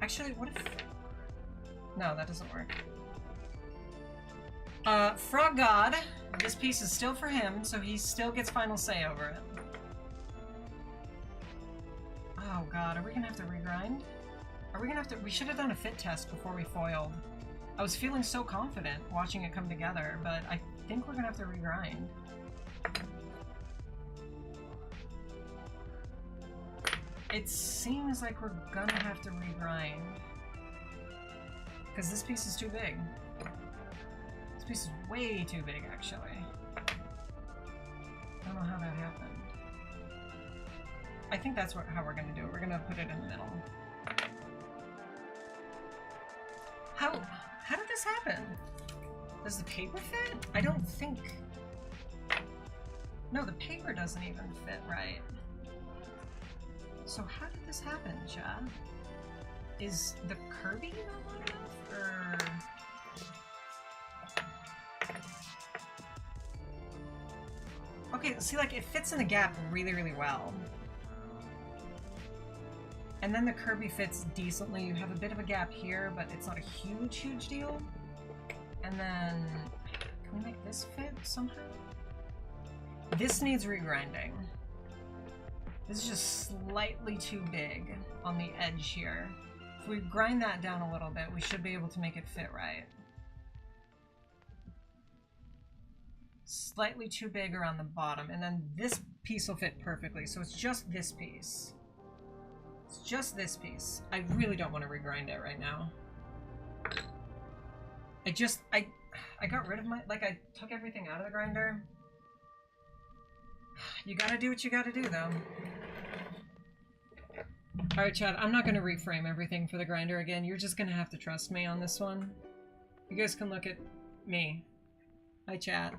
Actually, what if... No, that doesn't work. Frog God, this piece is still for him, so he still gets final say over it. Oh god, are we gonna have to regrind? Are we gonna have to... We should have done a fit test before we foiled. I was feeling so confident watching it come together, but I think we're gonna have to regrind. It seems like we're gonna have to regrind. Because this piece is too big. This piece is way too big, actually. I don't know how that happened. I think that's how we're gonna do it. We're gonna put it in the middle. How did this happen? Does the paper fit? I don't think... No, the paper doesn't even fit right. So how did this happen, Chad? Is the Kirby not long enough, or... Okay, see, like, it fits in the gap really, really well. And then the Kirby fits decently. You have a bit of a gap here, but it's not a huge, huge deal. And then... Can we make this fit somehow? This needs regrinding. This is just slightly too big on the edge here. If we grind that down a little bit, we should be able to make it fit right. Slightly too big around the bottom, and then this piece will fit perfectly, so it's just this piece. It's just this piece. I really don't want to regrind it right now. I got rid of my... Like, I took everything out of the grinder. You gotta do what you gotta do, though. Alright, Chad, I'm not gonna reframe everything for the grinder again. You're just gonna have to trust me on this one. You guys can look at me. Hi, chat.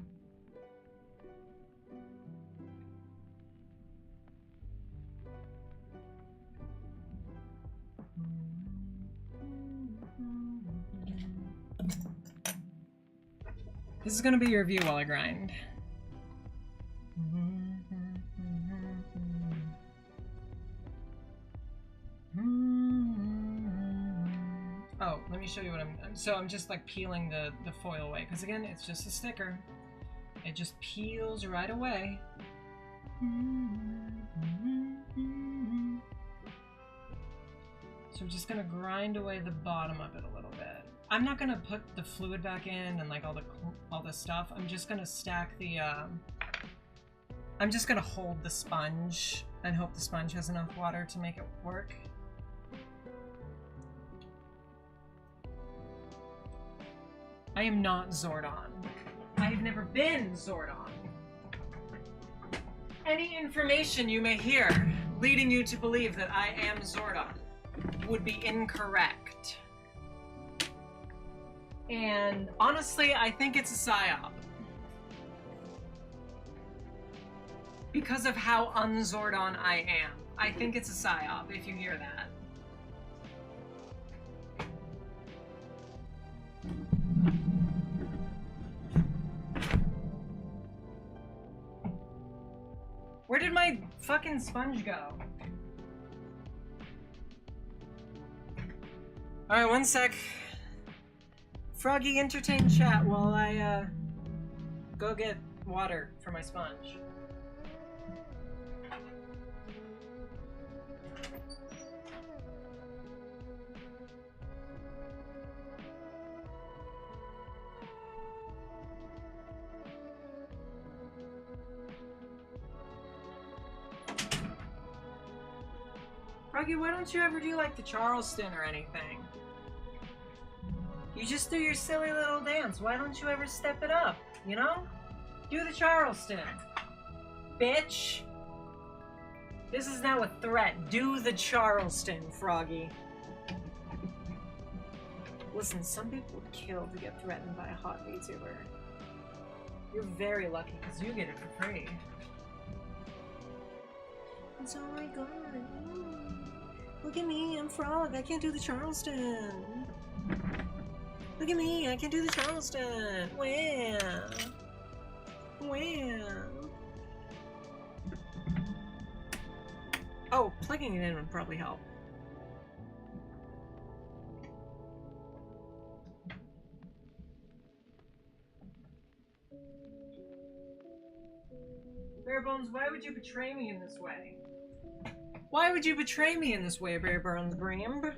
This is gonna be your review while I grind. Oh, let me show you what I'm just like peeling the foil away, because again, it's just a sticker. It just peels right away. So we're just gonna grind away the bottom of it a little bit. I'm not gonna put the fluid back in and like all this stuff. I'm just gonna stack the I'm just gonna hold the sponge and hope the sponge has enough water to make it work. I am not Zordon. I have never been Zordon. Any information you may hear leading you to believe that I am Zordon would be incorrect. And honestly, I think it's a psyop. Because of how un-Zordon I am. I think it's a psyop, if you hear that. Where did my fucking sponge go? Alright, one sec. Froggy, entertain chat while I, go get water for my sponge. Froggy, why don't you ever do like the Charleston or anything? You just do your silly little dance. Why don't you ever step it up, you know? Do the Charleston. Bitch. This is now a threat. Do the Charleston, Froggy. Listen, some people would kill to get threatened by a hot VTuber. You're very lucky because you get it for free. It's all I got. Look at me, I'm Frog. I can't do the Charleston. Look at me, I can do the Charleston. Wow. Wow. Oh, plugging it in would probably help. Barebones, why would you betray me in this way? Why would you betray me in this way, Barebones Brimb?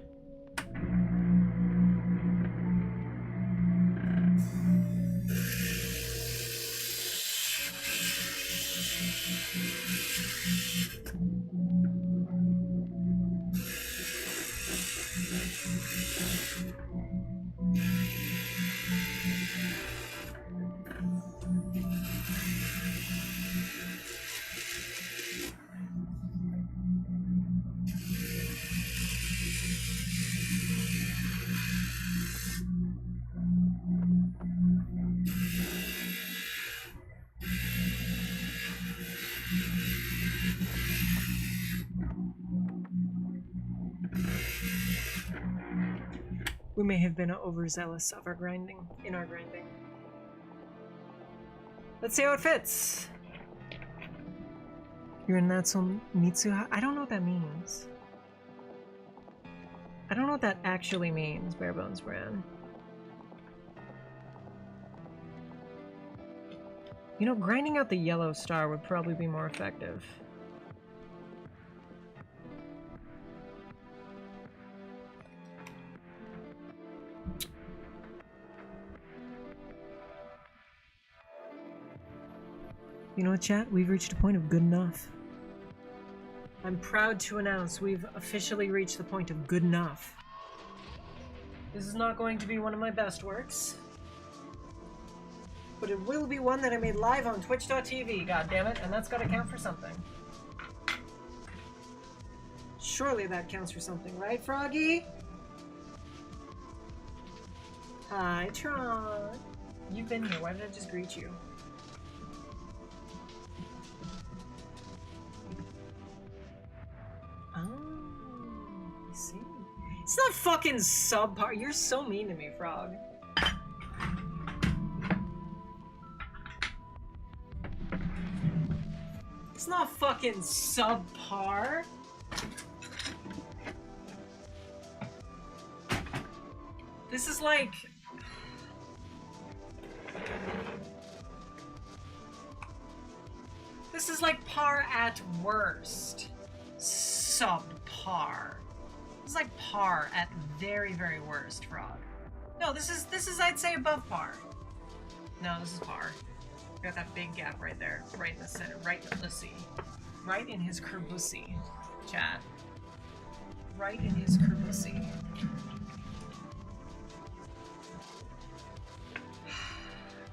We may have been overzealous of our grinding, in our grinding. Let's see how it fits. You're in Natsu Mitsuha? I don't know what that means. I don't know what that actually means, Barebones Bran. You know, grinding out the yellow star would probably be more effective. You know what, chat? We've reached a point of good enough. I'm proud to announce we've officially reached the point of good enough. This is not going to be one of my best works, but it will be one that I made live on twitch.tv, goddammit, and that's gotta count for something. Surely that counts for something, right, Froggy? Hi, Tron. You've been here. Why did I just greet you? Oh, I see. It's not fucking subpar. You're so mean to me, Frog. It's not fucking subpar. This is like... This is like par at worst. Subpar. This is like par at very, very worst, Frog. No, this is I'd say above par. No, this is par. Got that big gap right there, right in the center, right in the pussy. Right in his kerbussy, chat. Right in his kerbussy.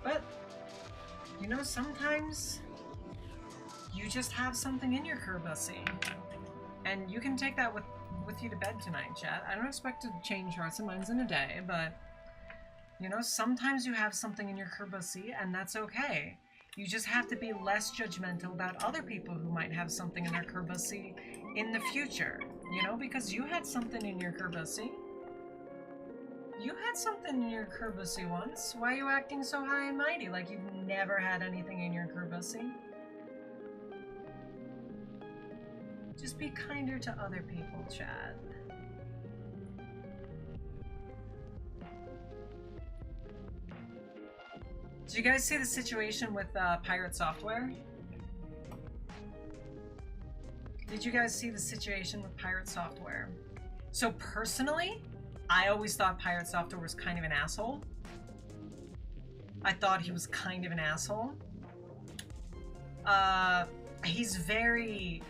But, you know, sometimes you just have something in your kerbussy. And you can take that with you to bed tonight, chat. I don't expect to change hearts and minds in a day, but, you know, sometimes you have something in your kerbussy, and that's okay. You just have to be less judgmental about other people who might have something in their kerbussy in the future. You know, because you had something in your kerbussy. You had something in your kerbussy once. Why are you acting so high and mighty like you've never had anything in your kerbussy? Just be kinder to other people, Chad. Did you guys see the situation with Pirate Software? Did you guys see the situation with Pirate Software? So personally, I always thought Pirate Software was kind of an asshole. I thought he was kind of an asshole. He's very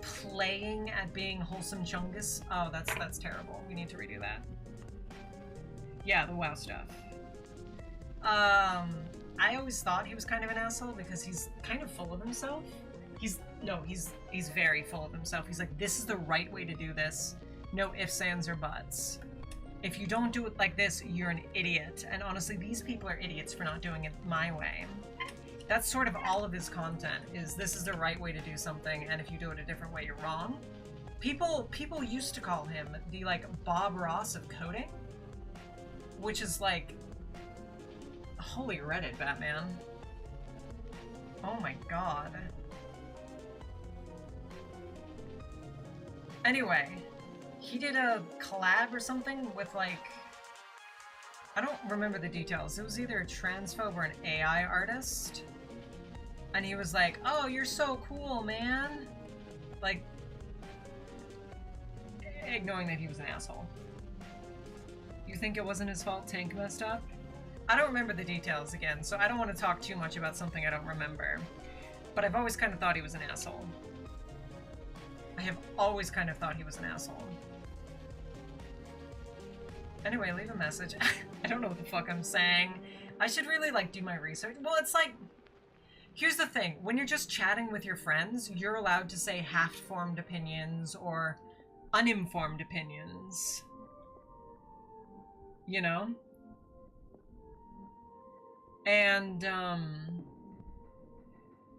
playing at being wholesome chungus. Oh, that's terrible. We need to redo that. Yeah, the WoW stuff. I always thought he was kind of an asshole because he's kind of full of himself. He's very full of himself. He's like, this is the right way to do this. No ifs, ands, or buts. If you don't do it like this, you're an idiot. And honestly, these people are idiots for not doing it my way. That's sort of all of his content, is this is the right way to do something, and if you do it a different way, you're wrong. People used to call him the, like, Bob Ross of coding, which is like, holy Reddit, Batman. Oh my god. Anyway, he did a collab or something with, like, I don't remember the details. It was either a transphobe or an AI artist. And he was like, oh, you're so cool, man. Like, ignoring that he was an asshole. You think it wasn't his fault Tank messed up? I don't remember the details again, so I don't want to talk too much about something I don't remember. But I've always kind of thought he was an asshole. I have always kind of thought he was an asshole. Anyway, leave a message. I don't know what the fuck I'm saying. I should really, like, do my research. Well, it's like, here's the thing. When you're just chatting with your friends, you're allowed to say half-formed opinions or uninformed opinions. You know? And,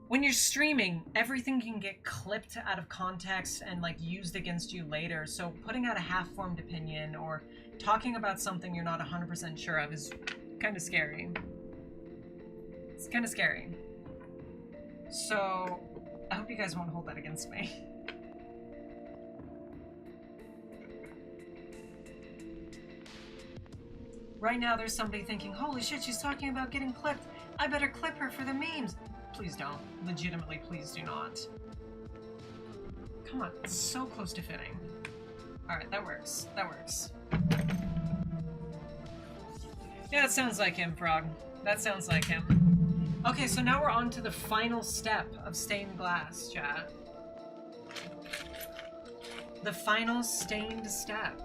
when you're streaming, everything can get clipped out of context and, like, used against you later. So putting out a half-formed opinion or talking about something you're not 100% sure of is kind of scary. It's kind of scary. So, I hope you guys won't hold that against me. Right now, there's somebody thinking, holy shit, she's talking about getting clipped. I better clip her for the memes. Please don't. Legitimately, please do not. Come on, it's so close to fitting. Alright, that works. That works. Yeah, that sounds like him, Frog. That sounds like him. Okay, so now we're on to the final step of stained glass, chat. The final stained step.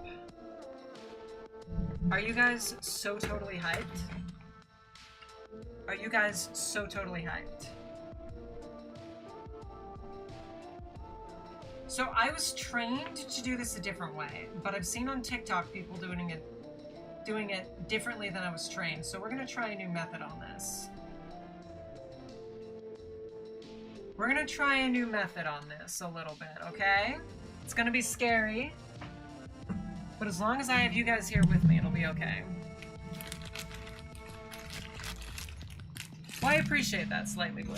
Are you guys so totally hyped? Are you guys so totally hyped? So I was trained to do this a different way, but I've seen on TikTok people doing it differently than I was trained. So we're gonna try a new method on this. We're gonna try a new method on this a little bit, okay? It's gonna be scary, but as long as I have you guys here with me, it'll be okay. Well, I appreciate that, Slightly Blue.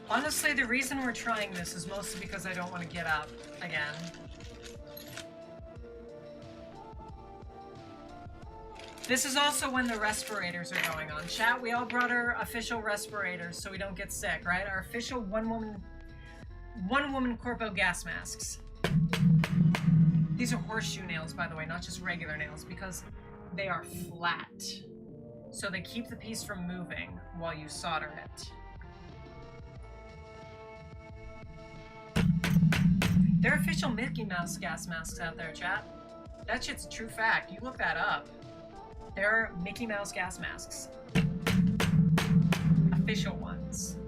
Honestly, the reason we're trying this is mostly because I don't want to get up again. This is also when the respirators are going on. Chat, we all brought our official respirators so we don't get sick, right? Our official OneWomanCorpo gas masks. These are horseshoe nails, by the way, not just regular nails, because they are flat. So they keep the piece from moving while you solder it. There are official Mickey Mouse gas masks out there, chat. That shit's a true fact. You look that up. There are Mickey Mouse gas masks. Official ones.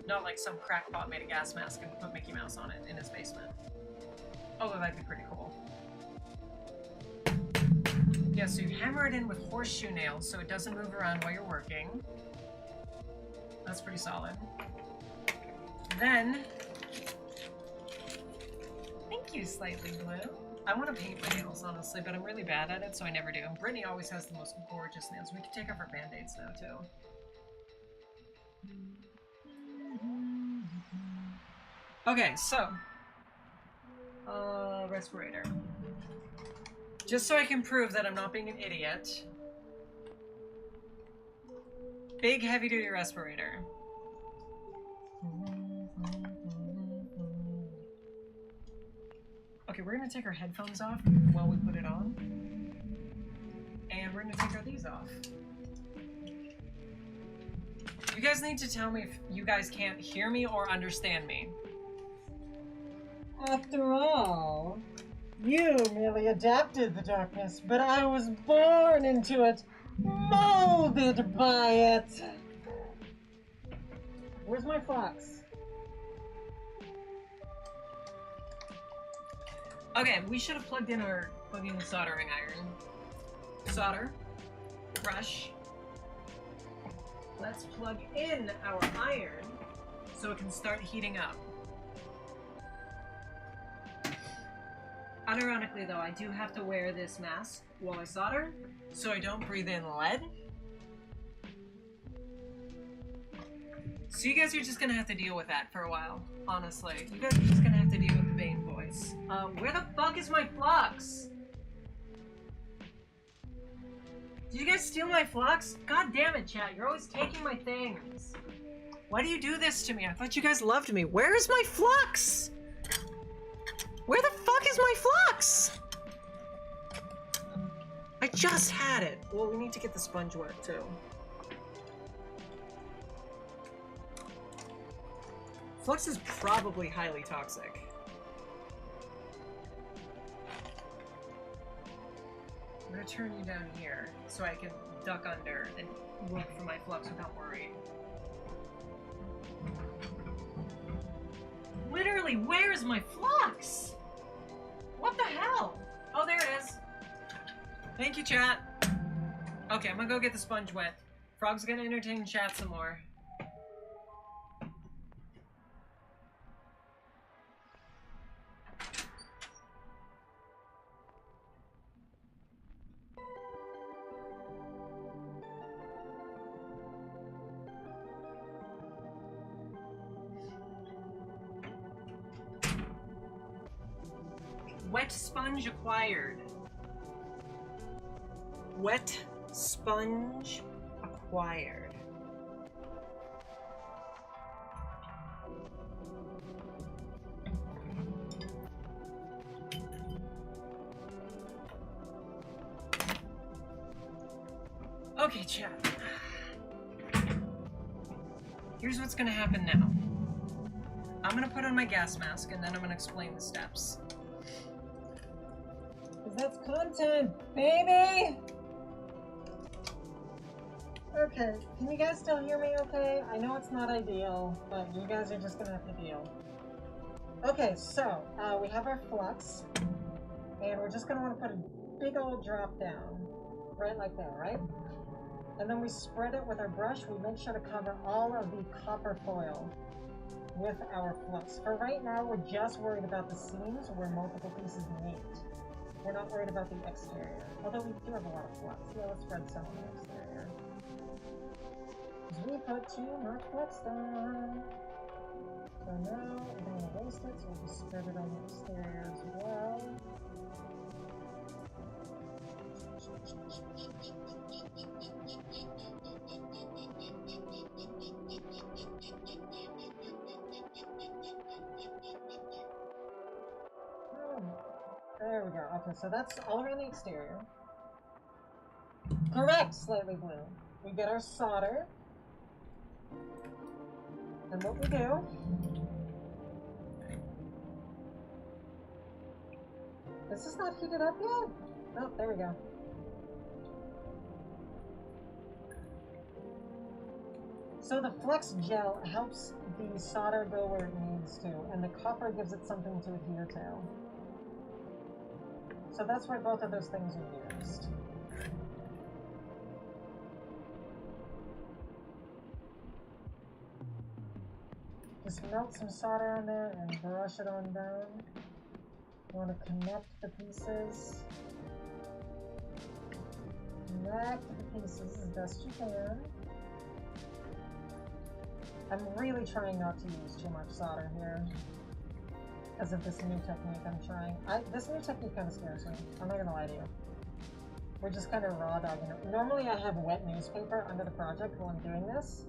Not like some crackpot made a gas mask and put Mickey Mouse on it in his basement. Although that'd be pretty cool. Yeah, so you hammer it in with horseshoe nails so it doesn't move around while you're working. That's pretty solid. Then... Thank you, Slightly Blue. I want to paint my nails, honestly, but I'm really bad at it, so I never do. And Brytknee always has the most gorgeous nails. We can take off our band-aids now, too. Okay, so... respirator. Just so I can prove that I'm not being an idiot. Big heavy-duty respirator. Okay, we're gonna take our headphones off while we put it on. And we're gonna take these off. You guys need to tell me if you guys can't hear me or understand me. After all, you merely adapted the darkness, but I was born into it, molded by it. Where's my fox? Okay, we should have plugged in our fucking soldering iron. Solder. Brush. Let's plug in our iron so it can start heating up. Unironically though, I do have to wear this mask while I solder, so I don't breathe in lead. So you guys are just gonna have to deal with that for a while, honestly. You guys are just gonna have to deal with the Bane voice. Where the fuck is my flux? Did you guys steal my flux? God damn it, chat, you're always taking my things. Why do you do this to me? I thought you guys loved me. Where is my flux? Where the fuck is my flux? I just had it. Well, we need to get the sponge wet too. Flux is probably highly toxic. I'm gonna turn you down here so I can duck under and look for my flux without worrying. Literally, where is my flux? What the hell? Oh, there it is. Thank you, chat. Okay, I'm gonna go get the sponge wet. Frog's gonna entertain chat some more. Wet sponge acquired. Wet sponge acquired. Okay, chat. Here's what's gonna happen now. I'm gonna put on my gas mask and then I'm gonna explain the steps. That's content, baby! Okay, can you guys still hear me okay? I know it's not ideal, but you guys are just gonna have to deal. Okay, so, we have our flux, and we're just gonna want to put a big old drop down, right like that, right? And then we spread it with our brush. We make sure to cover all of the copper foil with our flux. For right now, we're just worried about the seams where multiple pieces meet. We're not worried about the exterior, although we do have a lot of flux. Yeah, let's spread some on the exterior. Because we put too much flux down. So now we don't want to waste it, so we'll just spread it on the exterior as well. There we go. Okay, so that's all around the exterior. Correct! Slightly blue. We get our solder. And what we do... Is this not heated up yet? Oh, there we go. So the flux gel helps the solder go where it needs to, and the copper gives it something to adhere to. So that's why both of those things are used. Just melt some solder on there and brush it on down. You want to connect the pieces. Connect the pieces as best you can. I'm really trying not to use too much solder here. Because of this new technique I'm trying. This new technique kind of scares me. I'm not gonna lie to you. We're just kind of raw dogging it. Normally I have wet newspaper under the project while I'm doing this.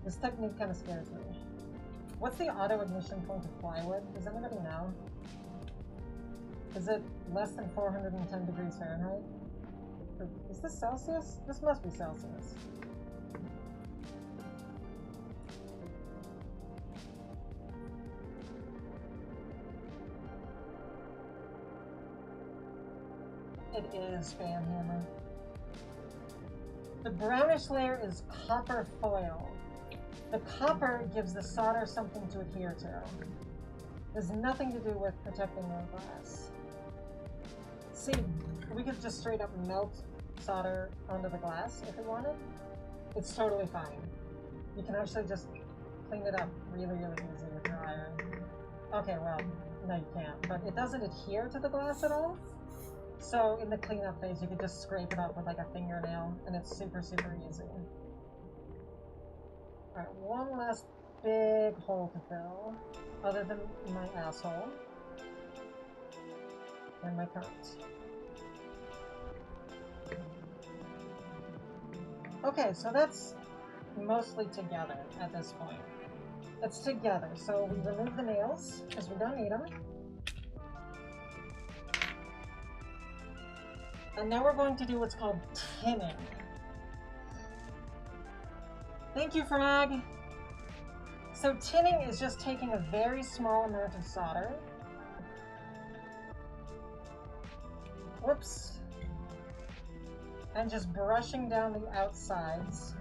This technique kind of scares me. What's the auto ignition point of plywood? Does anybody know? Is it less than 410 degrees Fahrenheit? Is this Celsius? This must be Celsius. It is fan hammer. The brownish layer is copper foil. The copper gives the solder something to adhere to. There's nothing to do with protecting the glass. See, we could just straight up melt solder onto the glass if we wanted. It's totally fine. You can actually just clean it up really, really easy with your iron. Okay, well, no you can't, but it doesn't adhere to the glass at all. So in the cleanup phase, you could just scrape it up with like a fingernail, and it's super, super easy. Alright, one last big hole to fill, other than my asshole. And my cunt. Okay, so that's mostly together at this point. It's together, so we remove the nails, because we don't need them. And now we're going to do what's called tinning. Thank you, Frog! So tinning is just taking a very small amount of solder. Whoops. And just brushing down the outsides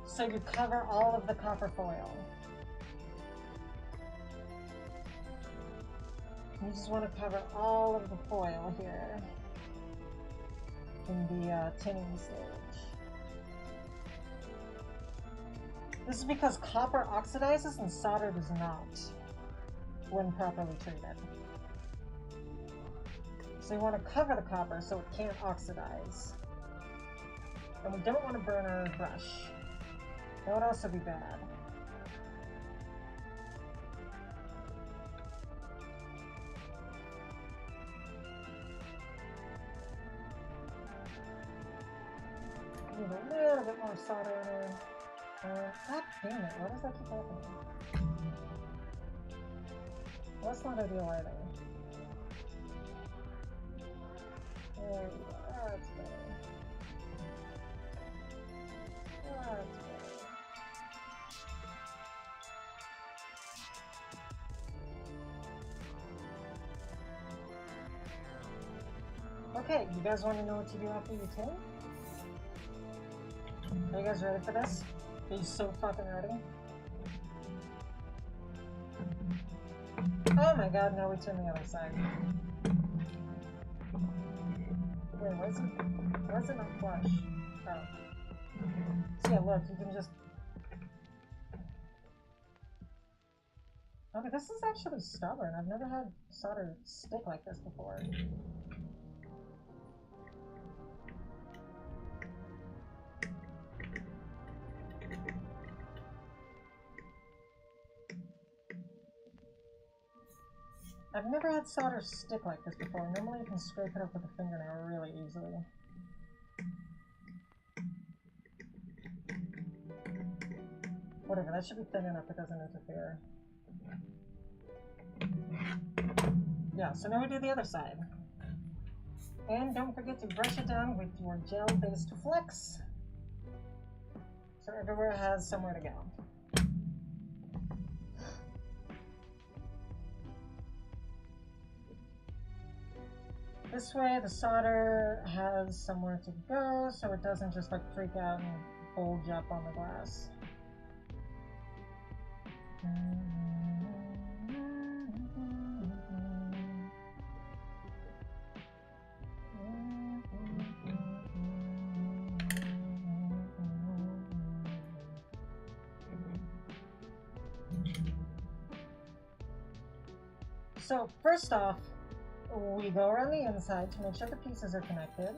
so you cover all of the copper foil. You just want to cover all of the foil here in the tinning stage. This is because copper oxidizes and solder does not when properly treated. So you want to cover the copper so it can't oxidize. And we don't want to burn our brush. That would also be bad. Need a little bit more solder in there. God damn it, why does that keep happening? Well, that's not ideal either. There we go, that's better. That's better. Okay, you guys want to know what to do after you tin? Are you guys ready for this? Are you so fucking ready? Oh my god, now we turn the other side. Wait, why is it not flush? Oh. So yeah, look, you can just... Okay, this is actually stubborn. I've never had solder stick like this before. I've never had solder stick like this before. Normally you can scrape it up with a fingernail really easily. Whatever, that should be thin enough it doesn't interfere. Yeah, so now we do the other side. And don't forget to brush it down with your gel-based flex. So everywhere has somewhere to go. This way the solder has somewhere to go, so it doesn't just like freak out and bulge up on the glass. So first off, we go around the inside to make sure the pieces are connected.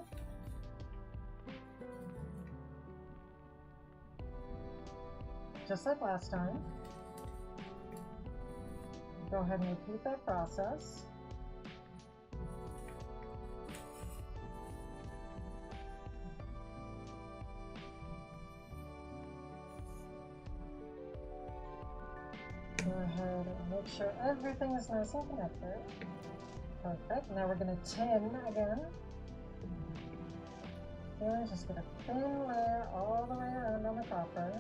Just like last time. Go ahead and repeat that process. Go ahead and make sure everything is nice and connected. Perfect. Now we're going to tin again. And just get a thin layer all the way around on the copper.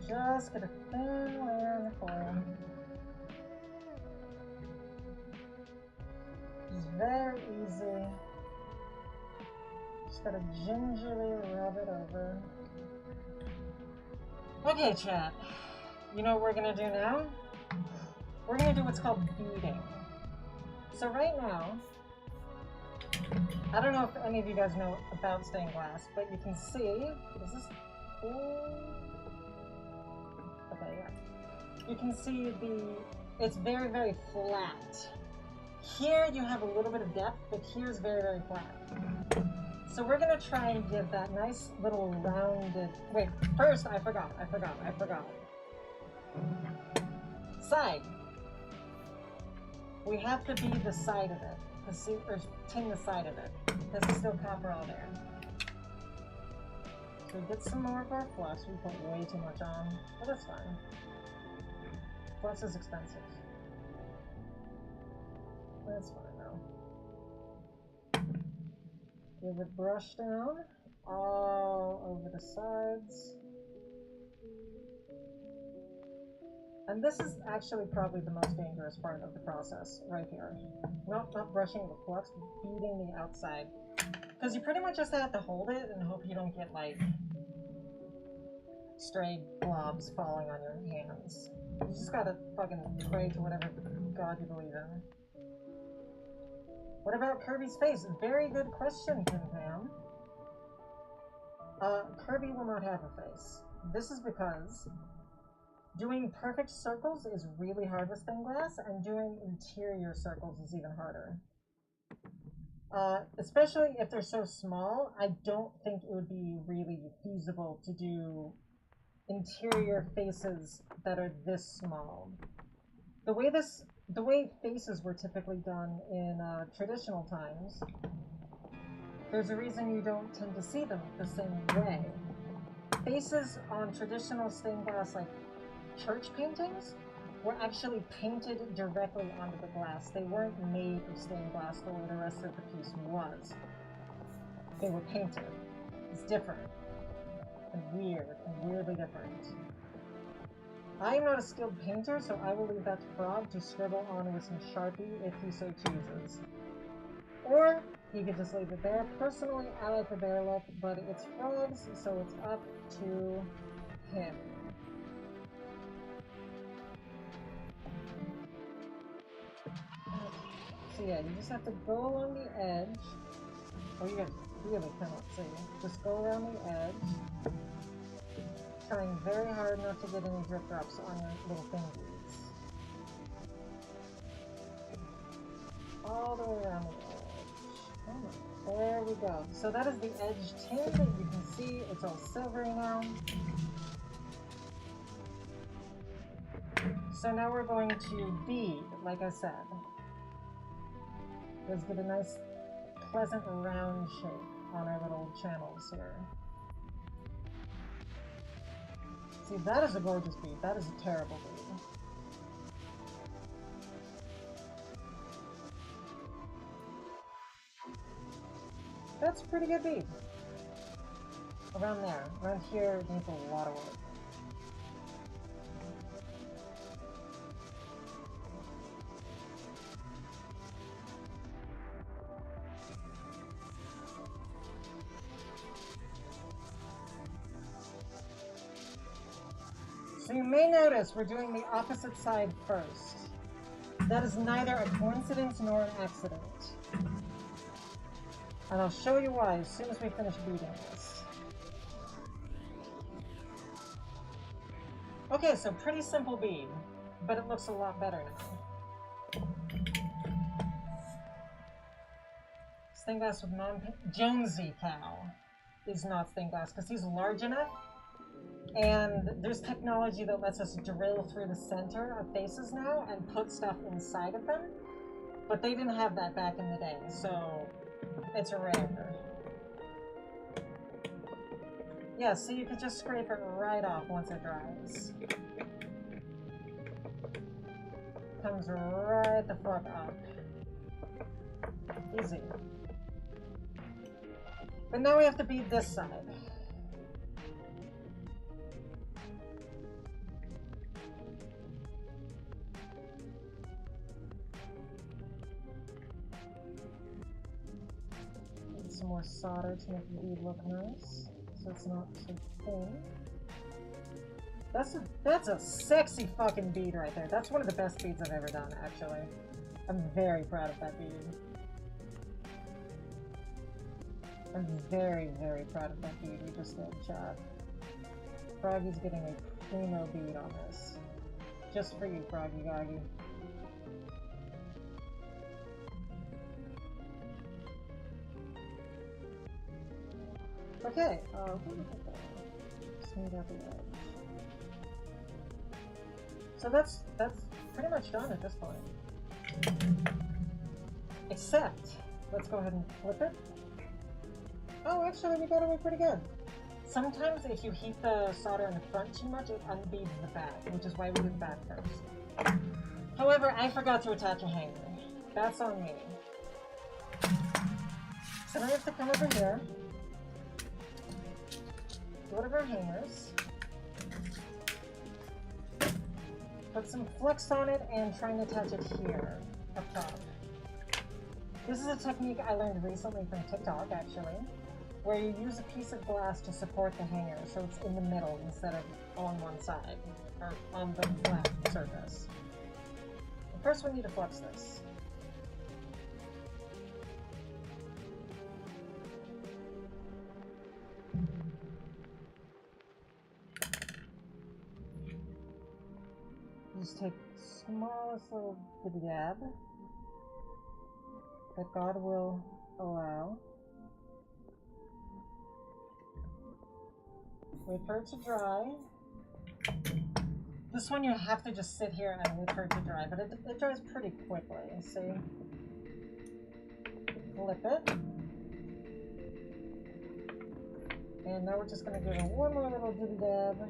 just get a thin layer on the foil. It's very easy. Just gotta gingerly rub it over. Okay, chat. You know what we're gonna do now? We're gonna do what's called beading. So right now, I don't know if any of you guys know about stained glass, but you can see, is this cool? Okay, yeah. You can see it's very, very flat. Here you have a little bit of depth, but here's very, very flat. So we're gonna try and give that nice little rounded, wait, first I forgot. Side. We have to bead the side of it, or tin the side of it. There's still copper all there. So we get some more of our flux. We put way too much on, but that's fine. Flux is expensive. That's fine though. Give it brush down all over the sides. And this is actually probably the most dangerous part of the process right here. Not brushing the flux, but beating the outside. Because you pretty much just have to hold it and hope you don't get like stray blobs falling on your hands. You just gotta fucking pray to whatever god you believe in. What about Kirby's face? Very good question, Kim Pam. Kirby will not have a face. This is because doing perfect circles is really hard with stained glass, and doing interior circles is even harder. Especially if they're so small, I don't think it would be really feasible to do interior faces that are this small. The way faces were typically done in traditional times, there's a reason you don't tend to see them the same way. Faces on traditional stained glass, like church paintings, were actually painted directly onto the glass. They weren't made of stained glass the way the rest of the piece was. They were painted. It's different. And weird. And weirdly different. I am not a skilled painter, so I will leave that to Frog to scribble on with some Sharpie if he so chooses. Or he could just leave it there. Personally, I like the bear look, but it's Frog's, so it's up to him. So yeah, you just have to go along the edge. Oh, you guys really cannot see. Just go around the edge. Trying very hard not to get any drip drops on your little fingers. All the way around the edge. Oh, there we go. So that is the edge tin that you can see. It's all silvery now. So now we're going to bead, like I said. Let's get a nice, pleasant round shape on our little channels here. See, that is a gorgeous bead. That is a terrible bead. That's a pretty good bead. Around there. Around here, it needs a lot of work. So you may notice we're doing the opposite side first. That is neither a coincidence nor an accident. And I'll show you why as soon as we finish beading this. Okay, so pretty simple bead, but it looks a lot better now. Stained glass with Jonesy Cow is not stained glass because he's large enough. And there's technology that lets us drill through the center of faces now and put stuff inside of them. But they didn't have that back in the day, so it's rare. Yeah, so you could just scrape it right off once it dries. Comes right the fuck up. Easy. But now we have to bead this side. some more solder to make the bead look nice, so it's not too thin. That's a sexy fucking bead right there. That's one of the best beads I've ever done, actually. I'm very proud of that bead. I'm very, very proud of that bead we just did, chat. Froggy's getting a primo bead on this. Just for you, Froggy Goggy. Okay, smooth out the edge. So that's pretty much done at this point. Except, let's go ahead and flip it. Oh, actually, we got away pretty good. Sometimes if you heat the solder in the front too much, it unbeads the back, which is why we did the back first. However, I forgot to attach a hanger. That's on me. So now we have to come over here. Go to our hangers. Put some flex on it and try and attach it here, up top. This is a technique I learned recently from TikTok, actually, where you use a piece of glass to support the hanger, so it's in the middle instead of on one side, or on the left surface. But first we need to flex this. Just take the smallest little dab that God will allow. Wait for it to dry. This one you have to just sit here and wait for it to dry, but it dries pretty quickly, see? Flip it. And now we're just going to give it one more little dab.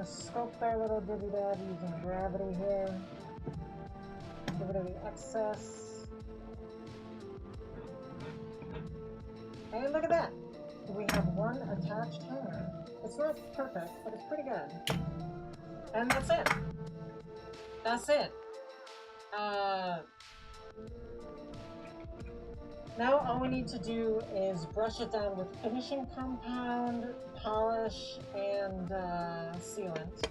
Sculpt our little dibby dab using gravity here. Get rid of the excess. And look at that! We have one attached hanger. It's not perfect, but it's pretty good. And that's it. That's it. Now all we need to do is brush it down with finishing compound, polish, and sealant.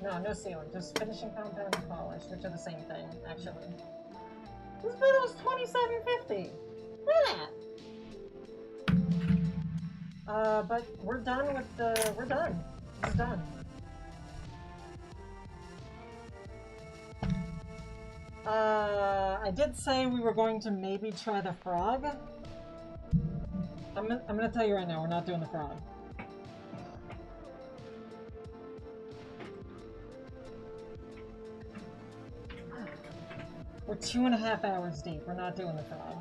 No sealant, just finishing compound and polish, which are the same thing, actually. This video is $27.50. Look at that! But we're done with the... we're done. It's done. I did say we were going to maybe try the frog. I'm gonna tell you right now, we're not doing the frog. We're 2.5 hours deep. We're not doing the frog.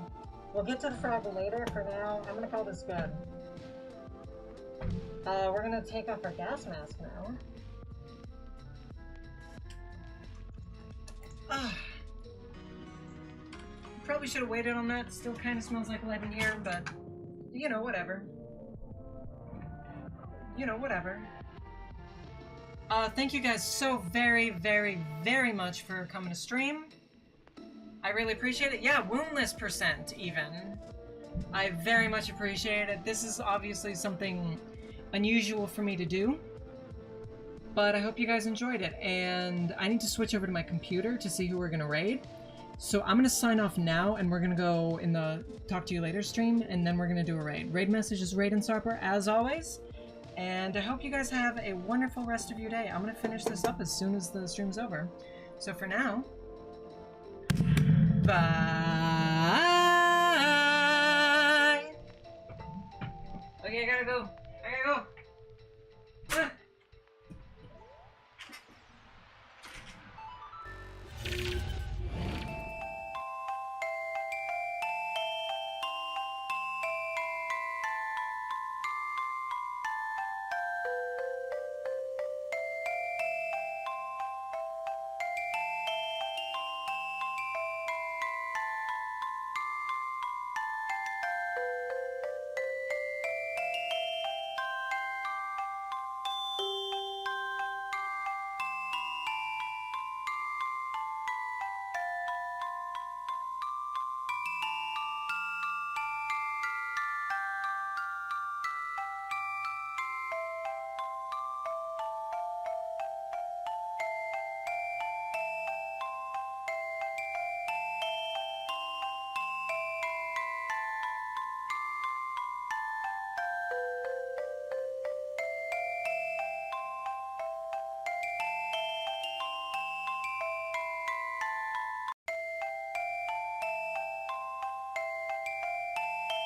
We'll get to the frog later. For now, I'm gonna call this good. We're gonna take off our gas mask now. Probably should have waited on that. Still kind of smells like lead in here, but you know, whatever. You know, whatever. Thank you guys so very, very, very much for coming to stream. I really appreciate it. Yeah, woundless percent, even. I very much appreciate it. This is obviously something unusual for me to do, but I hope you guys enjoyed it. And I need to switch over to my computer to see who we're gonna raid. So I'm gonna sign off now, and we're gonna go in the talk to you later stream, and then we're gonna do a raid. Raid message is Cadence Harper, as always. And I hope you guys have a wonderful rest of your day. I'm gonna finish this up as soon as the stream's over. So for now, bye. Okay, I gotta go.